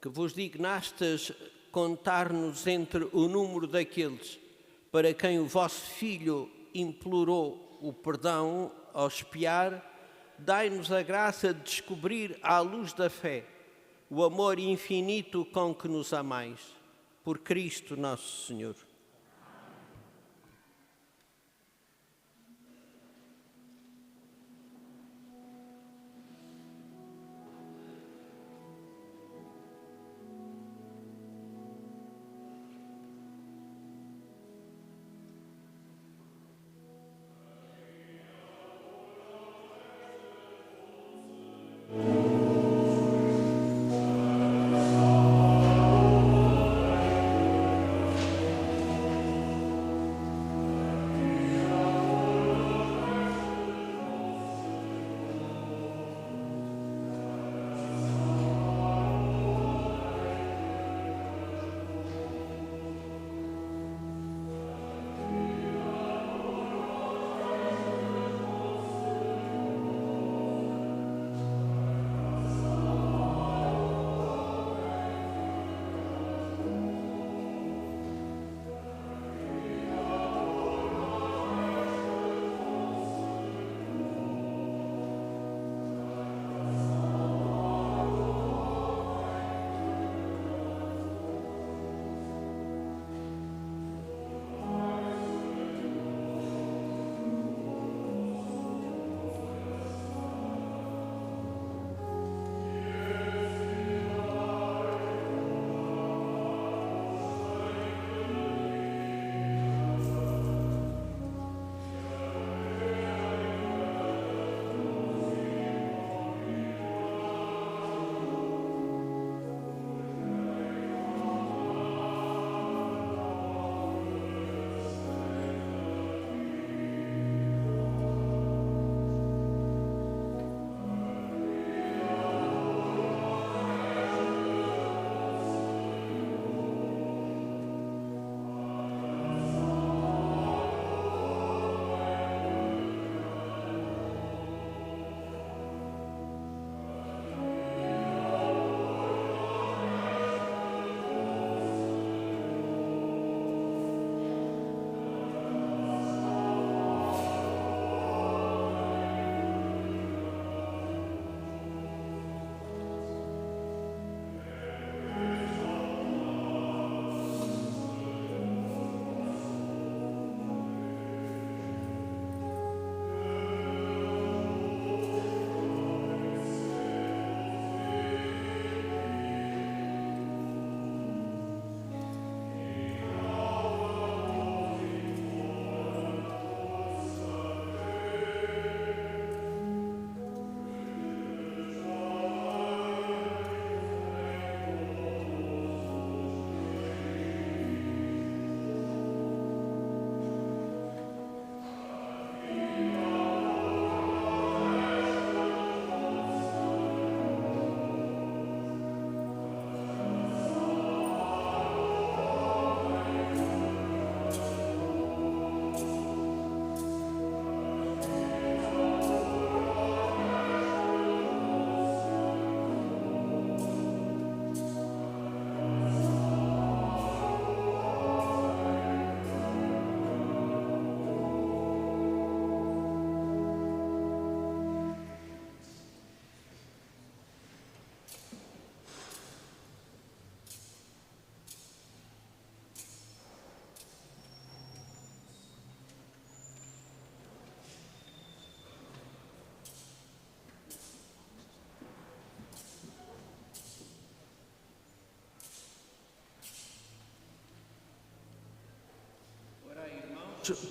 que vos dignastes contar-nos entre o número daqueles para quem o vosso Filho implorou o perdão ao expiar, dai-nos a graça de descobrir à luz da fé o amor infinito com que nos amais. Por Cristo nosso Senhor.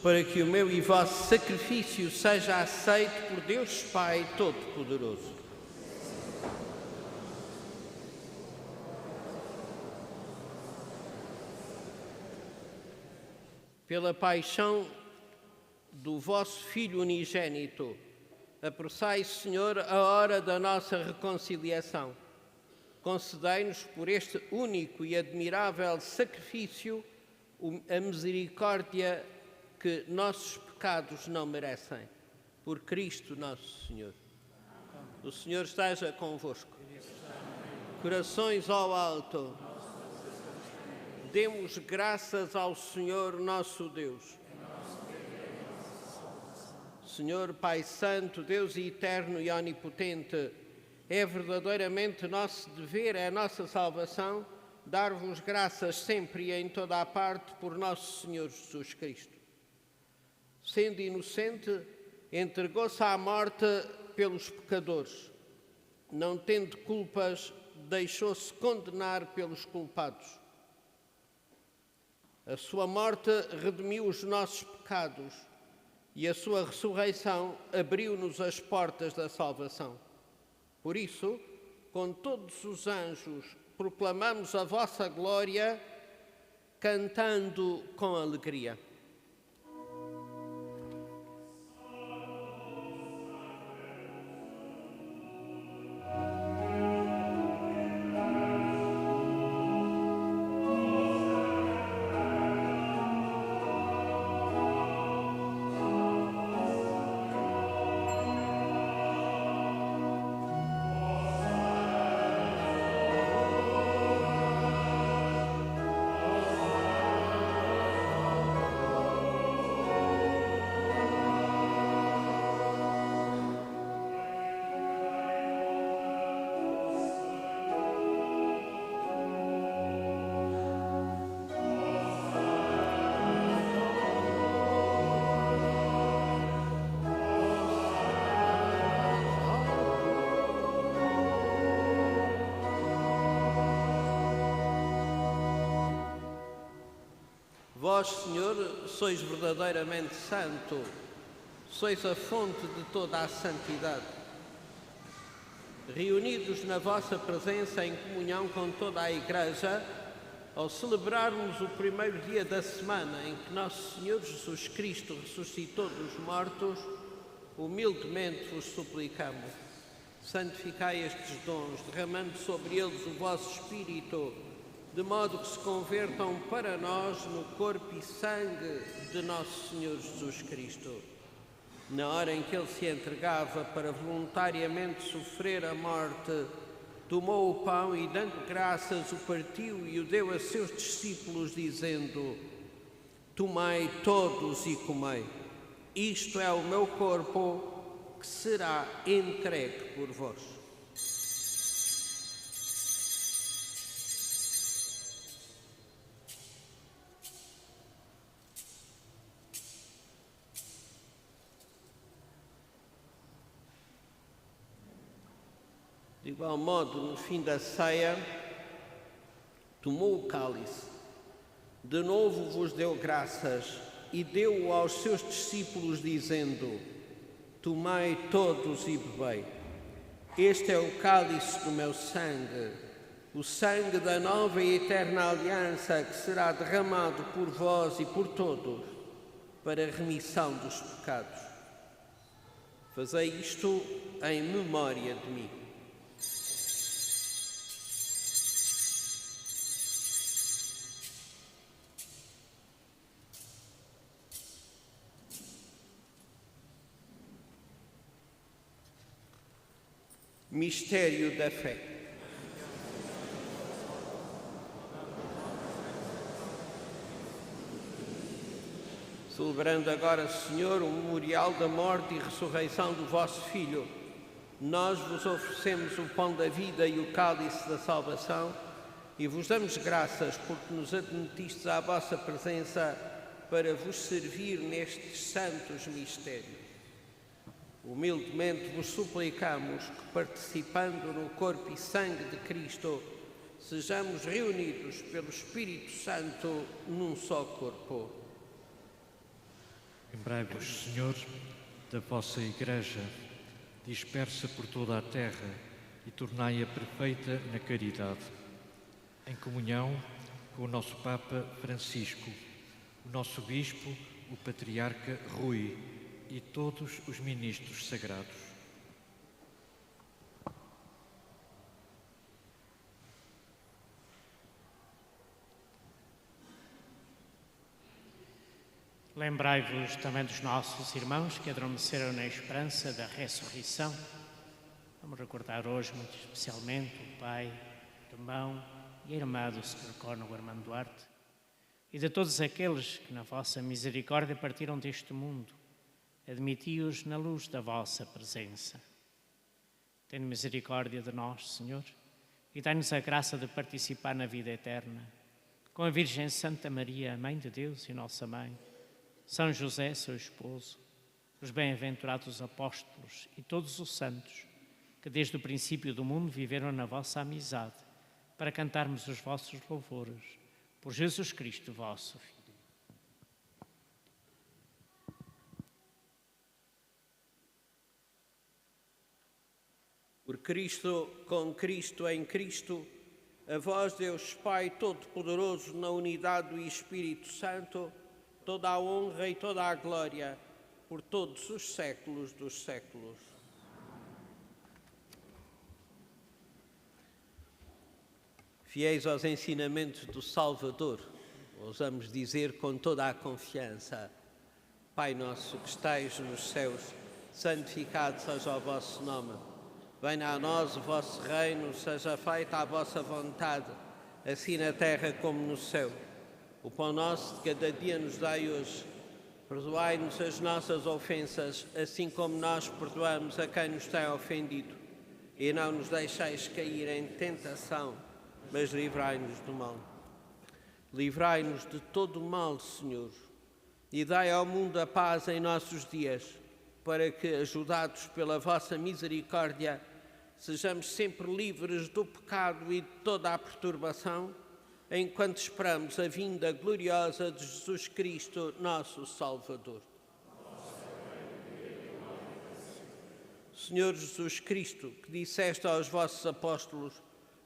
para que o meu e vosso sacrifício seja aceito por Deus Pai Todo-Poderoso. Pela paixão do vosso Filho unigênito, apressai, Senhor, a hora da nossa reconciliação. Concedei-nos, por este único e admirável sacrifício, a misericórdia que nossos pecados não merecem. Por Cristo nosso Senhor. O Senhor esteja convosco. Corações ao alto. Demos graças ao Senhor nosso Deus. Senhor Pai Santo, Deus eterno e onipotente, é verdadeiramente nosso dever, é a nossa salvação, dar-vos graças sempre e em toda a parte por nosso Senhor Jesus Cristo. Sendo inocente, entregou-se à morte pelos pecadores. Não tendo culpas, deixou-se condenar pelos culpados. A sua morte redimiu os nossos pecados e a sua ressurreição abriu-nos as portas da salvação. Por isso, com todos os anjos, proclamamos a vossa glória, cantando com alegria. Vós, Senhor, sois verdadeiramente santo, sois a fonte de toda a santidade. Reunidos na vossa presença em comunhão com toda a Igreja, ao celebrarmos o primeiro dia da semana em que Nosso Senhor Jesus Cristo ressuscitou dos mortos, humildemente vos suplicamos, santificai estes dons, derramando sobre eles o vosso Espírito, de modo que se convertam para nós no corpo e sangue de Nosso Senhor Jesus Cristo. Na hora em que Ele se entregava para voluntariamente sofrer a morte, tomou o pão e, dando graças, o partiu e o deu a seus discípulos, dizendo: Tomai todos e comei. Isto é o meu corpo, que será entregue por vós. De igual modo, no fim da ceia, tomou o cálice, de novo vos deu graças e deu-o aos seus discípulos, dizendo: Tomai todos e bebei. Este é o cálice do meu sangue, o sangue da nova e eterna aliança, que será derramado por vós e por todos para a remissão dos pecados. Fazei isto em memória de mim. Mistério da fé. Celebrando agora, Senhor, o memorial da morte e ressurreição do vosso Filho, nós vos oferecemos o pão da vida e o cálice da salvação e vos damos graças porque nos admitistes à vossa presença para vos servir nestes santos mistérios. Humildemente vos suplicamos que, participando no corpo e sangue de Cristo, sejamos reunidos pelo Espírito Santo num só corpo. Lembrai-vos, Senhor, da vossa Igreja, dispersa por toda a terra, e tornai-a perfeita na caridade, em comunhão com o nosso Papa Francisco, o nosso Bispo, o Patriarca Rui e todos os ministros sagrados. Lembrai-vos também dos nossos irmãos que adormeceram na esperança da ressurreição. Vamos recordar hoje, muito especialmente, o pai, o irmão e a irmã do Sr. Cônego Armando Duarte, e de todos aqueles que, na vossa misericórdia, partiram deste mundo. Admiti-os na luz da vossa presença. Tende misericórdia de nós, Senhor, e dai-nos a graça de participar na vida eterna, com a Virgem Santa Maria, Mãe de Deus e Nossa Mãe, São José, seu esposo, os bem-aventurados apóstolos e todos os santos, que desde o princípio do mundo viveram na vossa amizade, para cantarmos os vossos louvores, por Jesus Cristo, vosso Filho. Por Cristo, com Cristo, em Cristo, a vós, Deus Pai Todo-Poderoso, na unidade do Espírito Santo, toda a honra e toda a glória, por todos os séculos dos séculos. Fiéis aos ensinamentos do Salvador, ousamos dizer com toda a confiança: Pai nosso que estais nos céus, santificado seja o vosso nome. Venha a nós o vosso reino, seja feita a vossa vontade, assim na terra como no céu. O pão nosso de cada dia nos dai hoje. Perdoai-nos as nossas ofensas, assim como nós perdoamos a quem nos tem ofendido. E não nos deixeis cair em tentação, mas livrai-nos do mal. Livrai-nos de todo o mal, Senhor, e dai ao mundo a paz em nossos dias, para que, ajudados pela vossa misericórdia, sejamos sempre livres do pecado e de toda a perturbação, enquanto esperamos a vinda gloriosa de Jesus Cristo, nosso Salvador. Senhor Jesus Cristo, que disseste aos vossos apóstolos: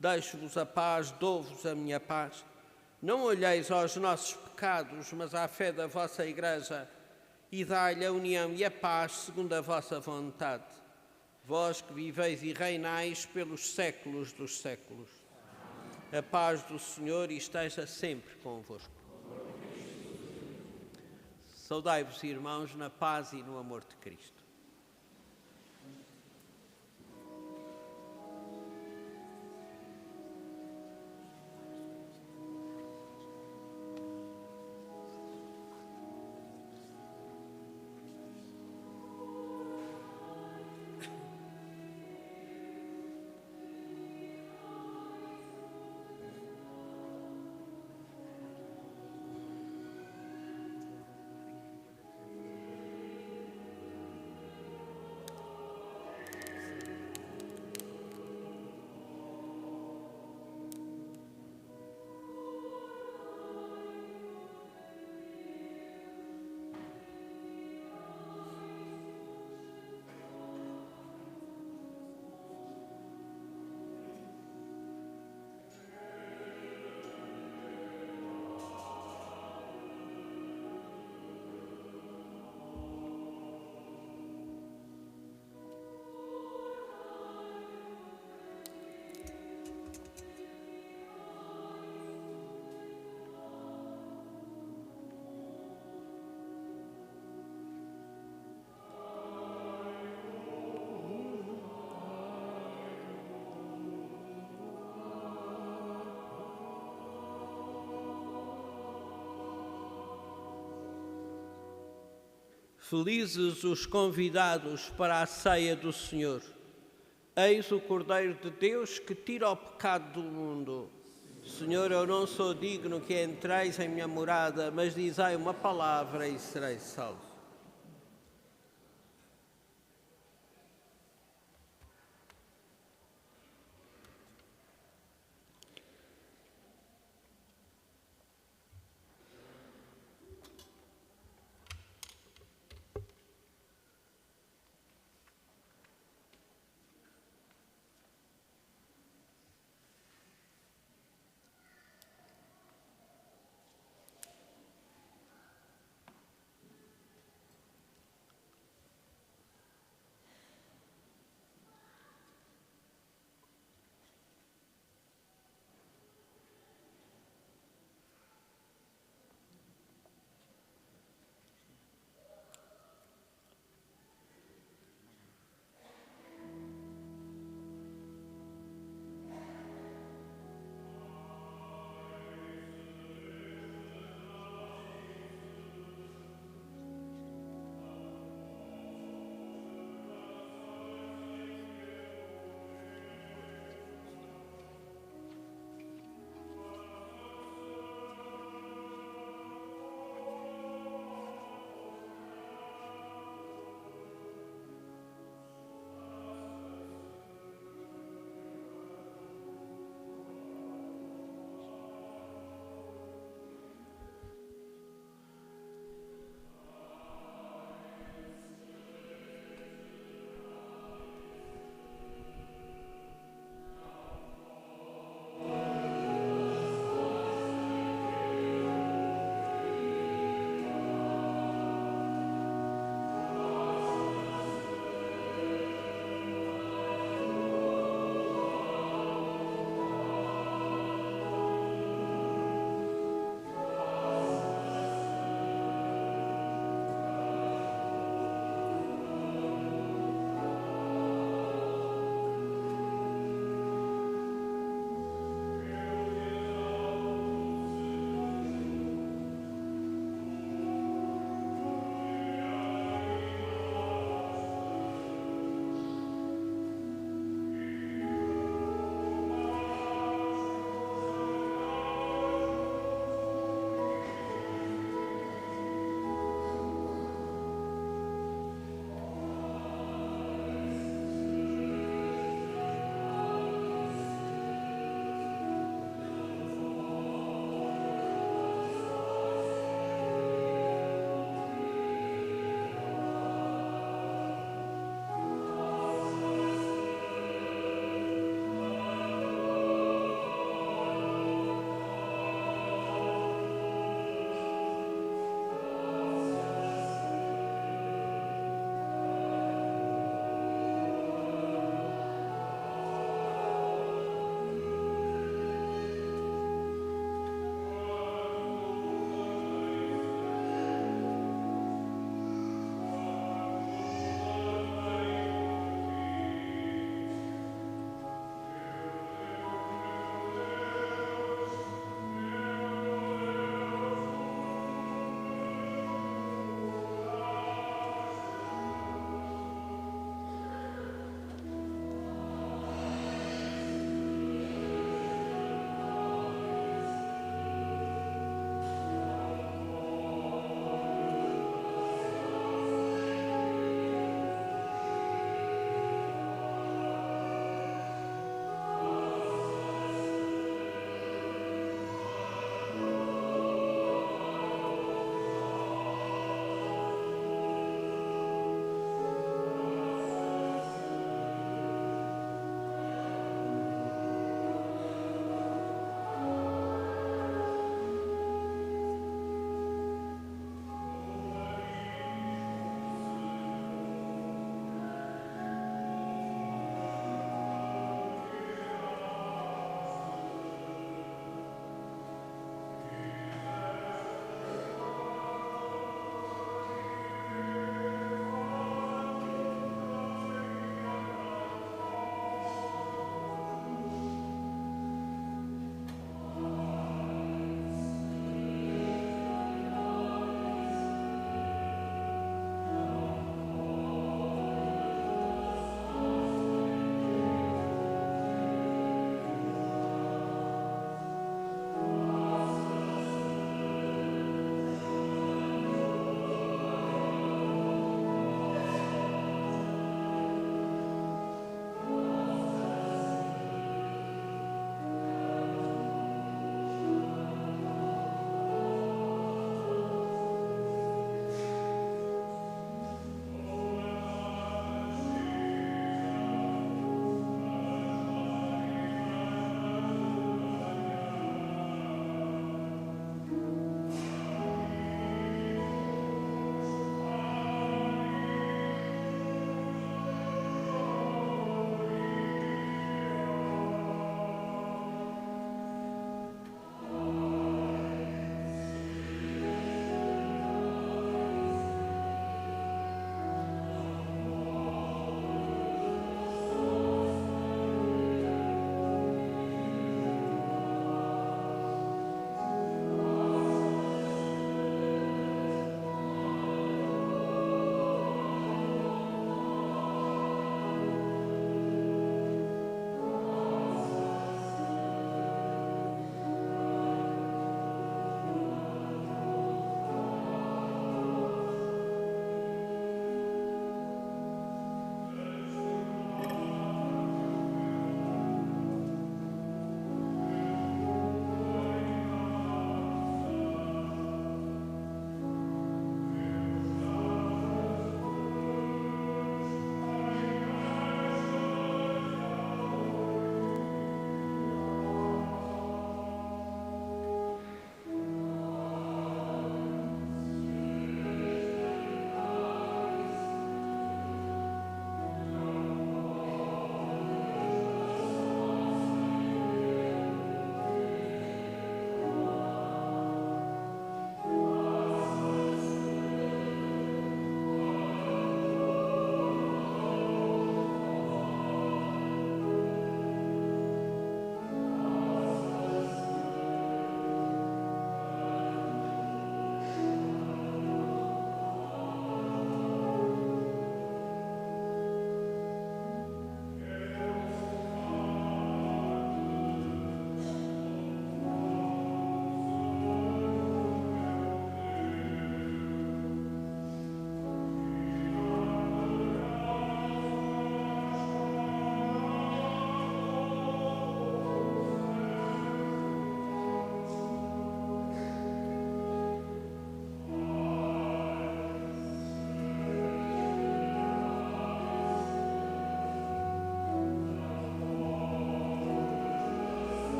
deixo-vos a paz, dou-vos a minha paz. Não olheis aos nossos pecados, mas à fé da vossa Igreja, e dai-lhe a união e a paz segundo a vossa vontade. Vós que viveis e reinais pelos séculos dos séculos. A paz do Senhor esteja sempre convosco. Saudai-vos, irmãos, na paz e no amor de Cristo. Felizes os convidados para a ceia do Senhor. Eis o Cordeiro de Deus que tira o pecado do mundo. Senhor, eu não sou digno que entreis em minha morada, mas dizei uma palavra e serei salvo.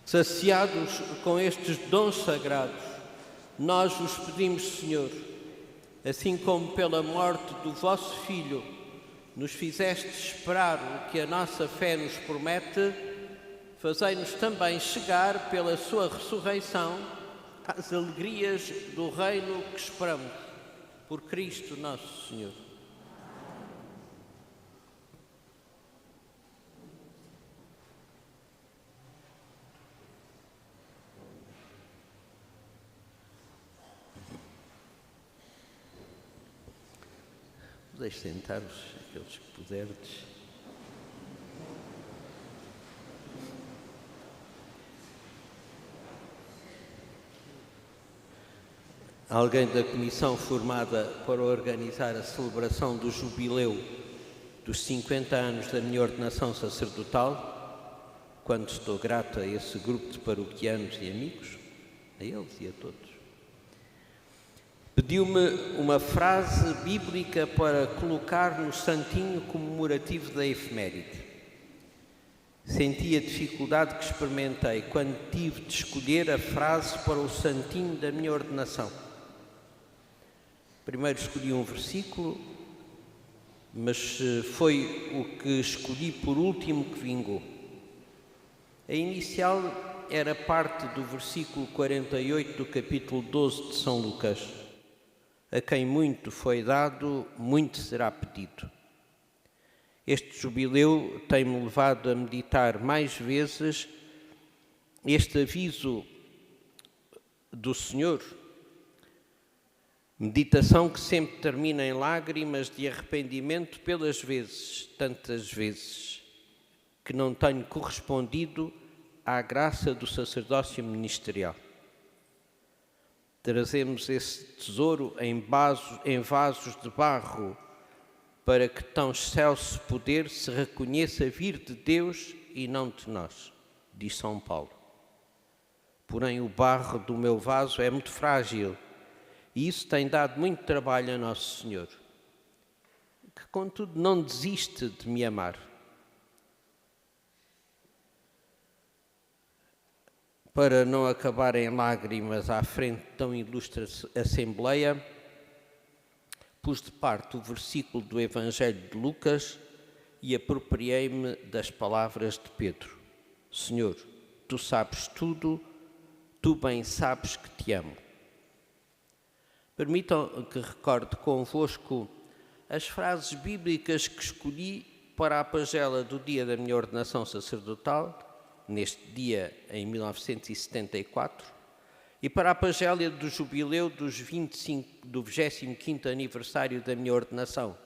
Saciados com estes dons sagrados, nós vos pedimos, Senhor, assim como pela morte do vosso Filho nos fizeste esperar o que a nossa fé nos promete, fazei-nos também chegar pela sua ressurreição às alegrias do reino que esperamos, por Cristo nosso Senhor. Podeis sentar-vos, aqueles que puderdes. Alguém da comissão formada para organizar a celebração do jubileu dos 50 anos da minha ordenação sacerdotal, quando estou grato a esse grupo de paroquianos e amigos, a eles e a todos, pediu-me uma frase bíblica para colocar no santinho comemorativo da efeméride. Senti a dificuldade que experimentei quando tive de escolher a frase para o santinho da minha ordenação. Primeiro escolhi um versículo, mas foi o que escolhi por último que vingou. A inicial era parte do versículo 48 do capítulo 12 de São Lucas. A quem muito foi dado, muito será pedido. Este jubileu tem-me levado a meditar mais vezes este aviso do Senhor. Meditação que sempre termina em lágrimas de arrependimento pelas vezes, tantas vezes, que não tenho correspondido à graça do sacerdócio ministerial. Trazemos esse tesouro em vasos de barro, para que tão excelso poder se reconheça vir de Deus e não de nós, diz São Paulo. Porém, o barro do meu vaso é muito frágil, e isso tem dado muito trabalho a Nosso Senhor, que, contudo, não desiste de me amar. Para não acabar em lágrimas à frente de tão ilustre Assembleia, pus de parte o versículo do Evangelho de Lucas e apropriei-me das palavras de Pedro. Senhor, Tu sabes tudo, Tu bem sabes que Te amo. Permitam que recorde convosco as frases bíblicas que escolhi para a pagela do dia da minha ordenação sacerdotal, neste dia em 1974, e para a pagélia do jubileu do 25º aniversário da minha ordenação,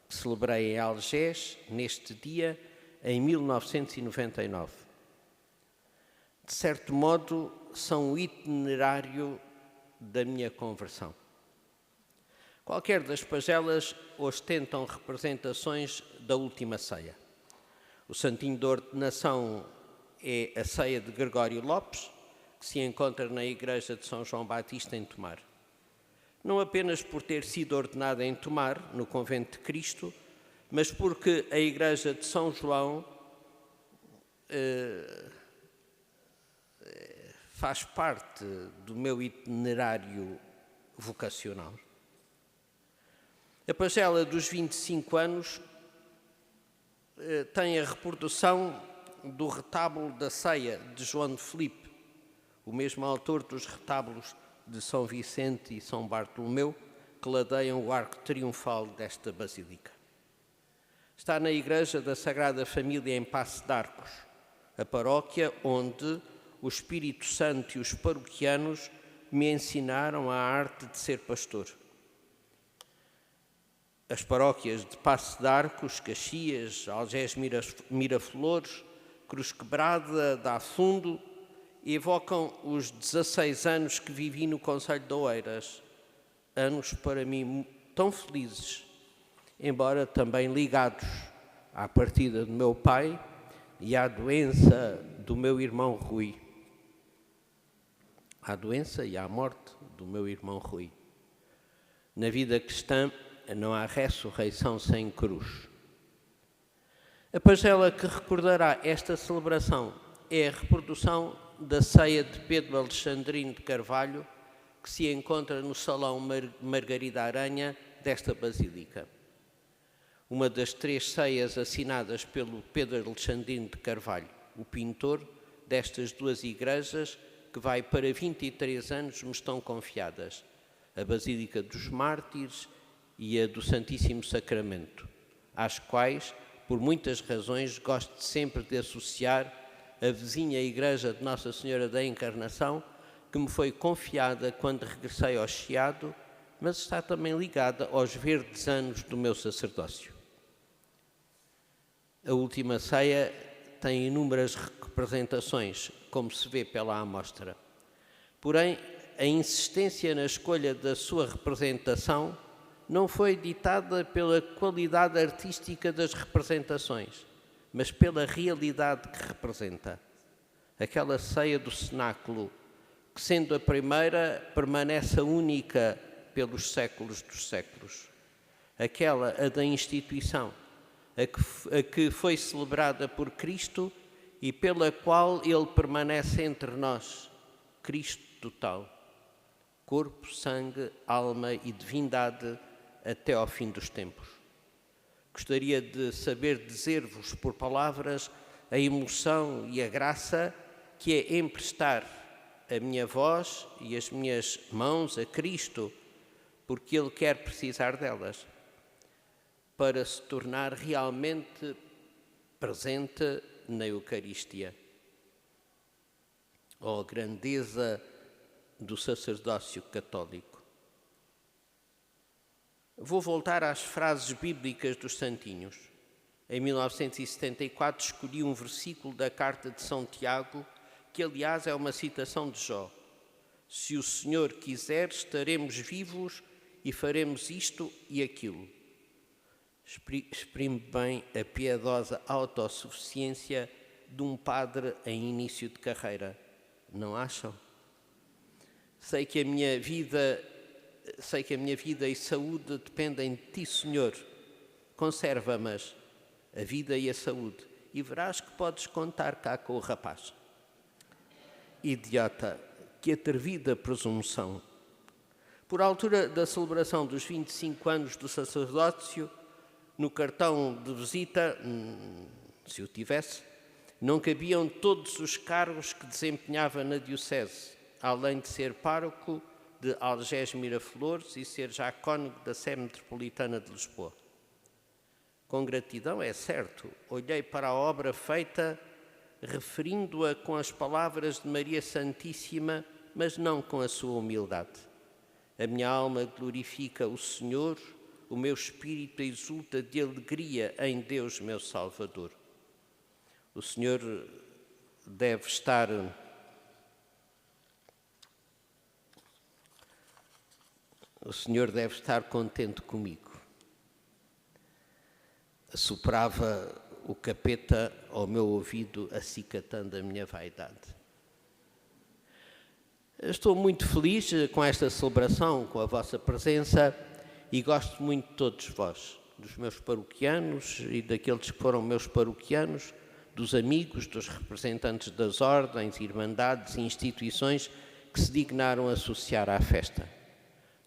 que celebrei em Algés, neste dia em 1999. De certo modo, são o itinerário da minha conversão. Qualquer das pagelas ostentam representações da última ceia. O santinho da ordenação é a ceia de Gregório Lopes, que se encontra na igreja de São João Batista em Tomar. Não apenas por ter sido ordenada em Tomar, no convento de Cristo, mas porque a igreja de São João faz parte do meu itinerário vocacional. A pagela dos 25 anos tem a reprodução do retábulo da ceia de João de Filipe, o mesmo autor dos retábulos de São Vicente e São Bartolomeu, que ladeiam o arco triunfal desta basílica. Está na Igreja da Sagrada Família em Paço de Arcos, a paróquia onde o Espírito Santo e os paroquianos me ensinaram a arte de ser pastor. As paróquias de Paço de Arcos, Caxias, Algés Miraflores, Cruz Quebrada, Dá Fundo, evocam os 16 anos que vivi no concelho de Oeiras, anos para mim tão felizes, embora também ligados à partida do meu pai e à doença do meu irmão Rui. À doença e à morte do meu irmão Rui. Na vida cristã não há ressurreição sem cruz. A pagela que recordará esta celebração é a reprodução da ceia de Pedro Alexandrino de Carvalho, que se encontra no Salão Margarida Aranha desta Basílica. Uma das 3 ceias assinadas pelo Pedro Alexandrino de Carvalho, o pintor destas 2 igrejas, que vai para 23 anos, me estão confiadas: a Basílica dos Mártires e a do Santíssimo Sacramento, às quais, por muitas razões, gosto sempre de associar a vizinha igreja de Nossa Senhora da Encarnação, que me foi confiada quando regressei ao Chiado, mas está também ligada aos verdes anos do meu sacerdócio. A última ceia tem inúmeras representações, como se vê pela amostra. Porém, a insistência na escolha da sua representação não foi ditada pela qualidade artística das representações, mas pela realidade que representa. Aquela ceia do cenáculo, que sendo a primeira, permanece a única pelos séculos dos séculos. Aquela, a da instituição, a que foi celebrada por Cristo e pela qual Ele permanece entre nós, Cristo total, corpo, sangue, alma e divindade até ao fim dos tempos. Gostaria de saber dizer-vos por palavras a emoção e a graça que é emprestar a minha voz e as minhas mãos a Cristo, porque Ele quer precisar delas, para se tornar realmente presente na Eucaristia. Oh, grandeza do sacerdócio católico! Vou voltar às frases bíblicas dos santinhos. Em 1974 escolhi um versículo da carta de São Tiago, que aliás é uma citação de Jó. Se o Senhor quiser, estaremos vivos e faremos isto e aquilo. Exprime bem a piedosa autossuficiência de um padre em início de carreira. Não acham? Sei que a minha vida e saúde dependem de ti, Senhor. Conserva-mas a vida e a saúde, e verás que podes contar cá com o rapaz. Idiota, que atrevida presunção! Por altura da celebração dos 25 anos do sacerdócio, no cartão de visita, se o tivesse, não cabiam todos os cargos que desempenhava na diocese, além de ser pároco de Algés Miraflores e ser já cônego da Sé Metropolitana de Lisboa. Com gratidão, é certo, olhei para a obra feita, referindo-a com as palavras de Maria Santíssima, mas não com a sua humildade. A minha alma glorifica o Senhor, o meu espírito exulta de alegria em Deus, meu Salvador. O Senhor deve estar contente comigo. Assoprava o capeta ao meu ouvido, acicatando a minha vaidade. Estou muito feliz com esta celebração, com a vossa presença, e gosto muito de todos vós, dos meus paroquianos e daqueles que foram meus paroquianos, dos amigos, dos representantes das ordens, irmandades e instituições que se dignaram associar à festa,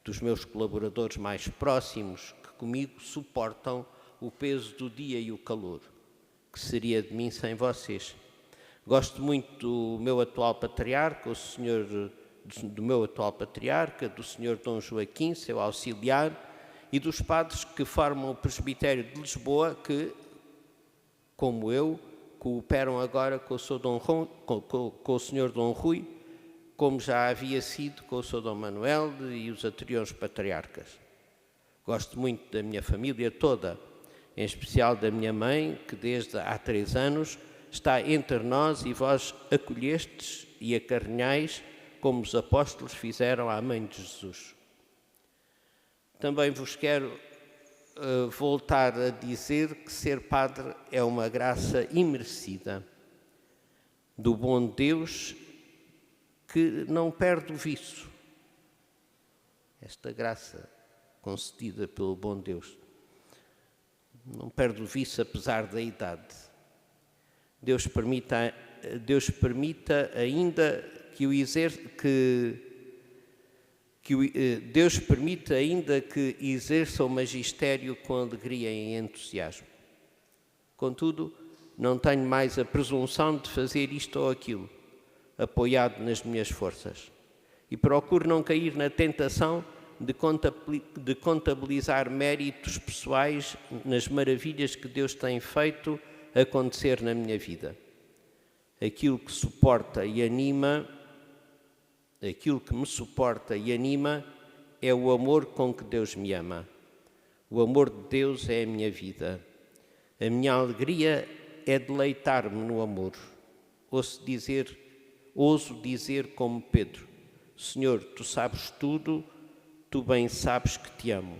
dos meus colaboradores mais próximos que comigo suportam o peso do dia e o calor. Que seria de mim sem vocês? Gosto muito do meu atual patriarca, do Sr. Dom Joaquim, seu auxiliar, e dos padres que formam o presbitério de Lisboa, que, como eu, cooperam agora com o Sr. Dom Rui, como já havia sido com o Sr. Dom Manuel e os anteriores patriarcas. Gosto muito da minha família toda, em especial da minha mãe, que desde há 3 anos está entre nós e vós acolhestes e acarinhais como os apóstolos fizeram à Mãe de Jesus. Também vos quero voltar a dizer que ser padre é uma graça imerecida do bom Deus que não perde o viço. Esta graça concedida pelo bom Deus não perde o viço apesar da idade. Deus permite Deus permita ainda que Deus permita ainda que exerça o magistério com alegria e entusiasmo. Contudo, não tenho mais a presunção de fazer isto ou aquilo, apoiado nas minhas forças. E procuro não cair na tentação de contabilizar méritos pessoais nas maravilhas que Deus tem feito acontecer na minha vida. Aquilo que me suporta e anima é o amor com que Deus me ama. O amor de Deus é a minha vida. A minha alegria é deleitar-me no amor. Ouso dizer como Pedro: Senhor, Tu sabes tudo, Tu bem sabes que Te amo.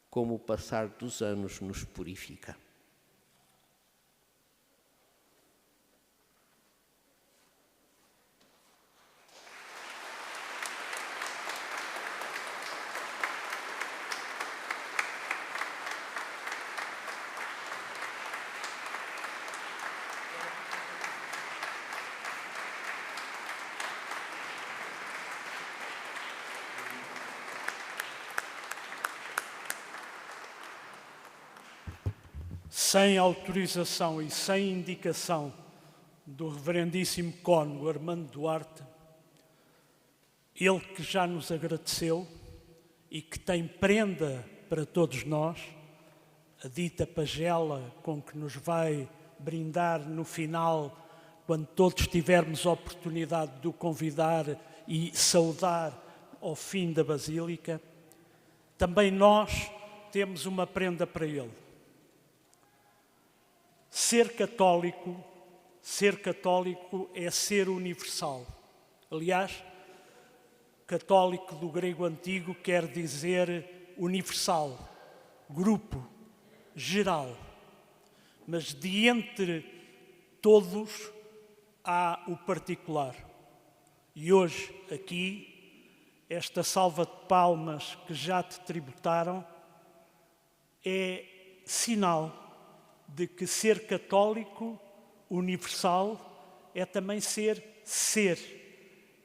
Como o passar dos anos nos purifica. Sem autorização e sem indicação do reverendíssimo cônego Armando Duarte, ele que já nos agradeceu e que tem prenda para todos nós, a dita pagela com que nos vai brindar no final, quando todos tivermos a oportunidade de o convidar e saudar ao fim da Basílica, também nós temos uma prenda para ele. Ser católico é ser universal. Aliás, católico do grego antigo quer dizer universal, grupo, geral. Mas de entre todos há o particular. E hoje, aqui, esta salva de palmas que já te tributaram é sinal de que ser católico universal é também ser,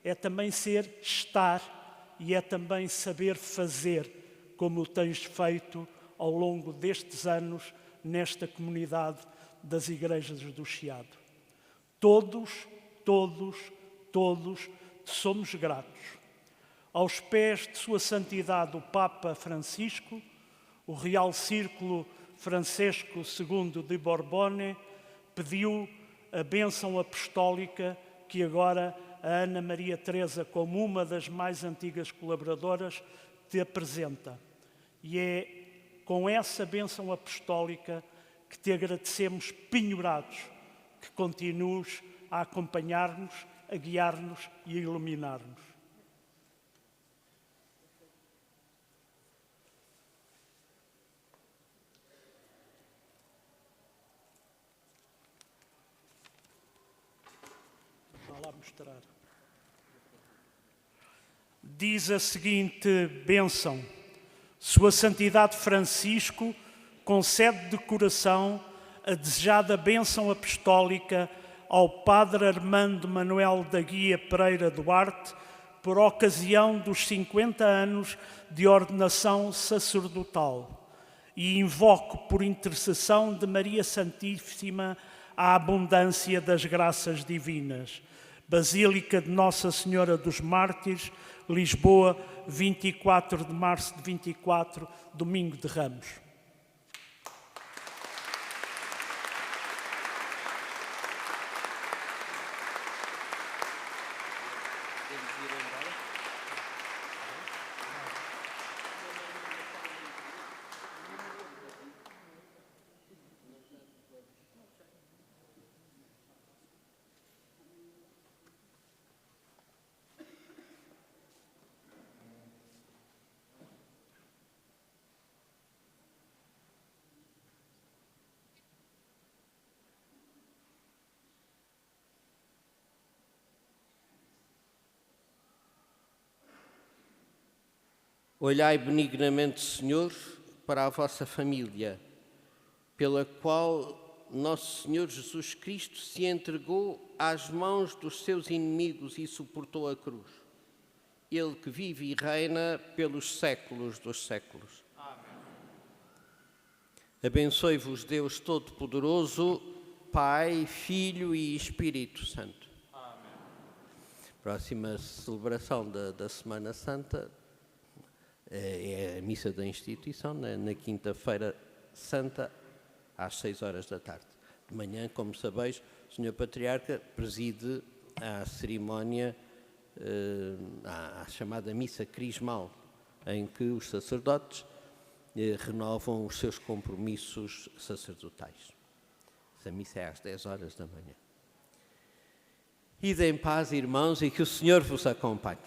é também ser estar e é também saber fazer, como o tens feito ao longo destes anos nesta comunidade das igrejas do Chiado. Todos somos gratos. Aos pés de Sua Santidade o Papa Francisco, o Real Círculo Francesco II de Borbone pediu a bênção apostólica que agora a Ana Maria Teresa, como uma das mais antigas colaboradoras, te apresenta. E é com essa bênção apostólica que te agradecemos penhorados, que continues a acompanhar-nos, a guiar-nos e a iluminar-nos. Mostrar. Diz a seguinte bênção: Sua Santidade Francisco concede de coração a desejada bênção apostólica ao Padre Armando Manuel da Guia Pereira Duarte por ocasião dos 50 anos de ordenação sacerdotal e invoco por intercessão de Maria Santíssima a abundância das graças divinas. Basílica de Nossa Senhora dos Mártires, Lisboa, 24 de março de 24, domingo de Ramos. Olhai benignamente, Senhor, para a vossa família, pela qual nosso Senhor Jesus Cristo se entregou às mãos dos seus inimigos e suportou a cruz. Ele que vive e reina pelos séculos dos séculos. Amém. Abençoe-vos Deus Todo-Poderoso, Pai, Filho e Espírito Santo. Amém. Próxima celebração da Semana Santa é a Missa da Instituição, na quinta-feira santa, às 6 horas da tarde. De manhã, como sabeis, o Sr. Patriarca preside a cerimónia, a chamada Missa Crismal, em que os sacerdotes renovam os seus compromissos sacerdotais. Essa missa é às 10 horas da manhã. Ide em paz, irmãos, e que o Senhor vos acompanhe.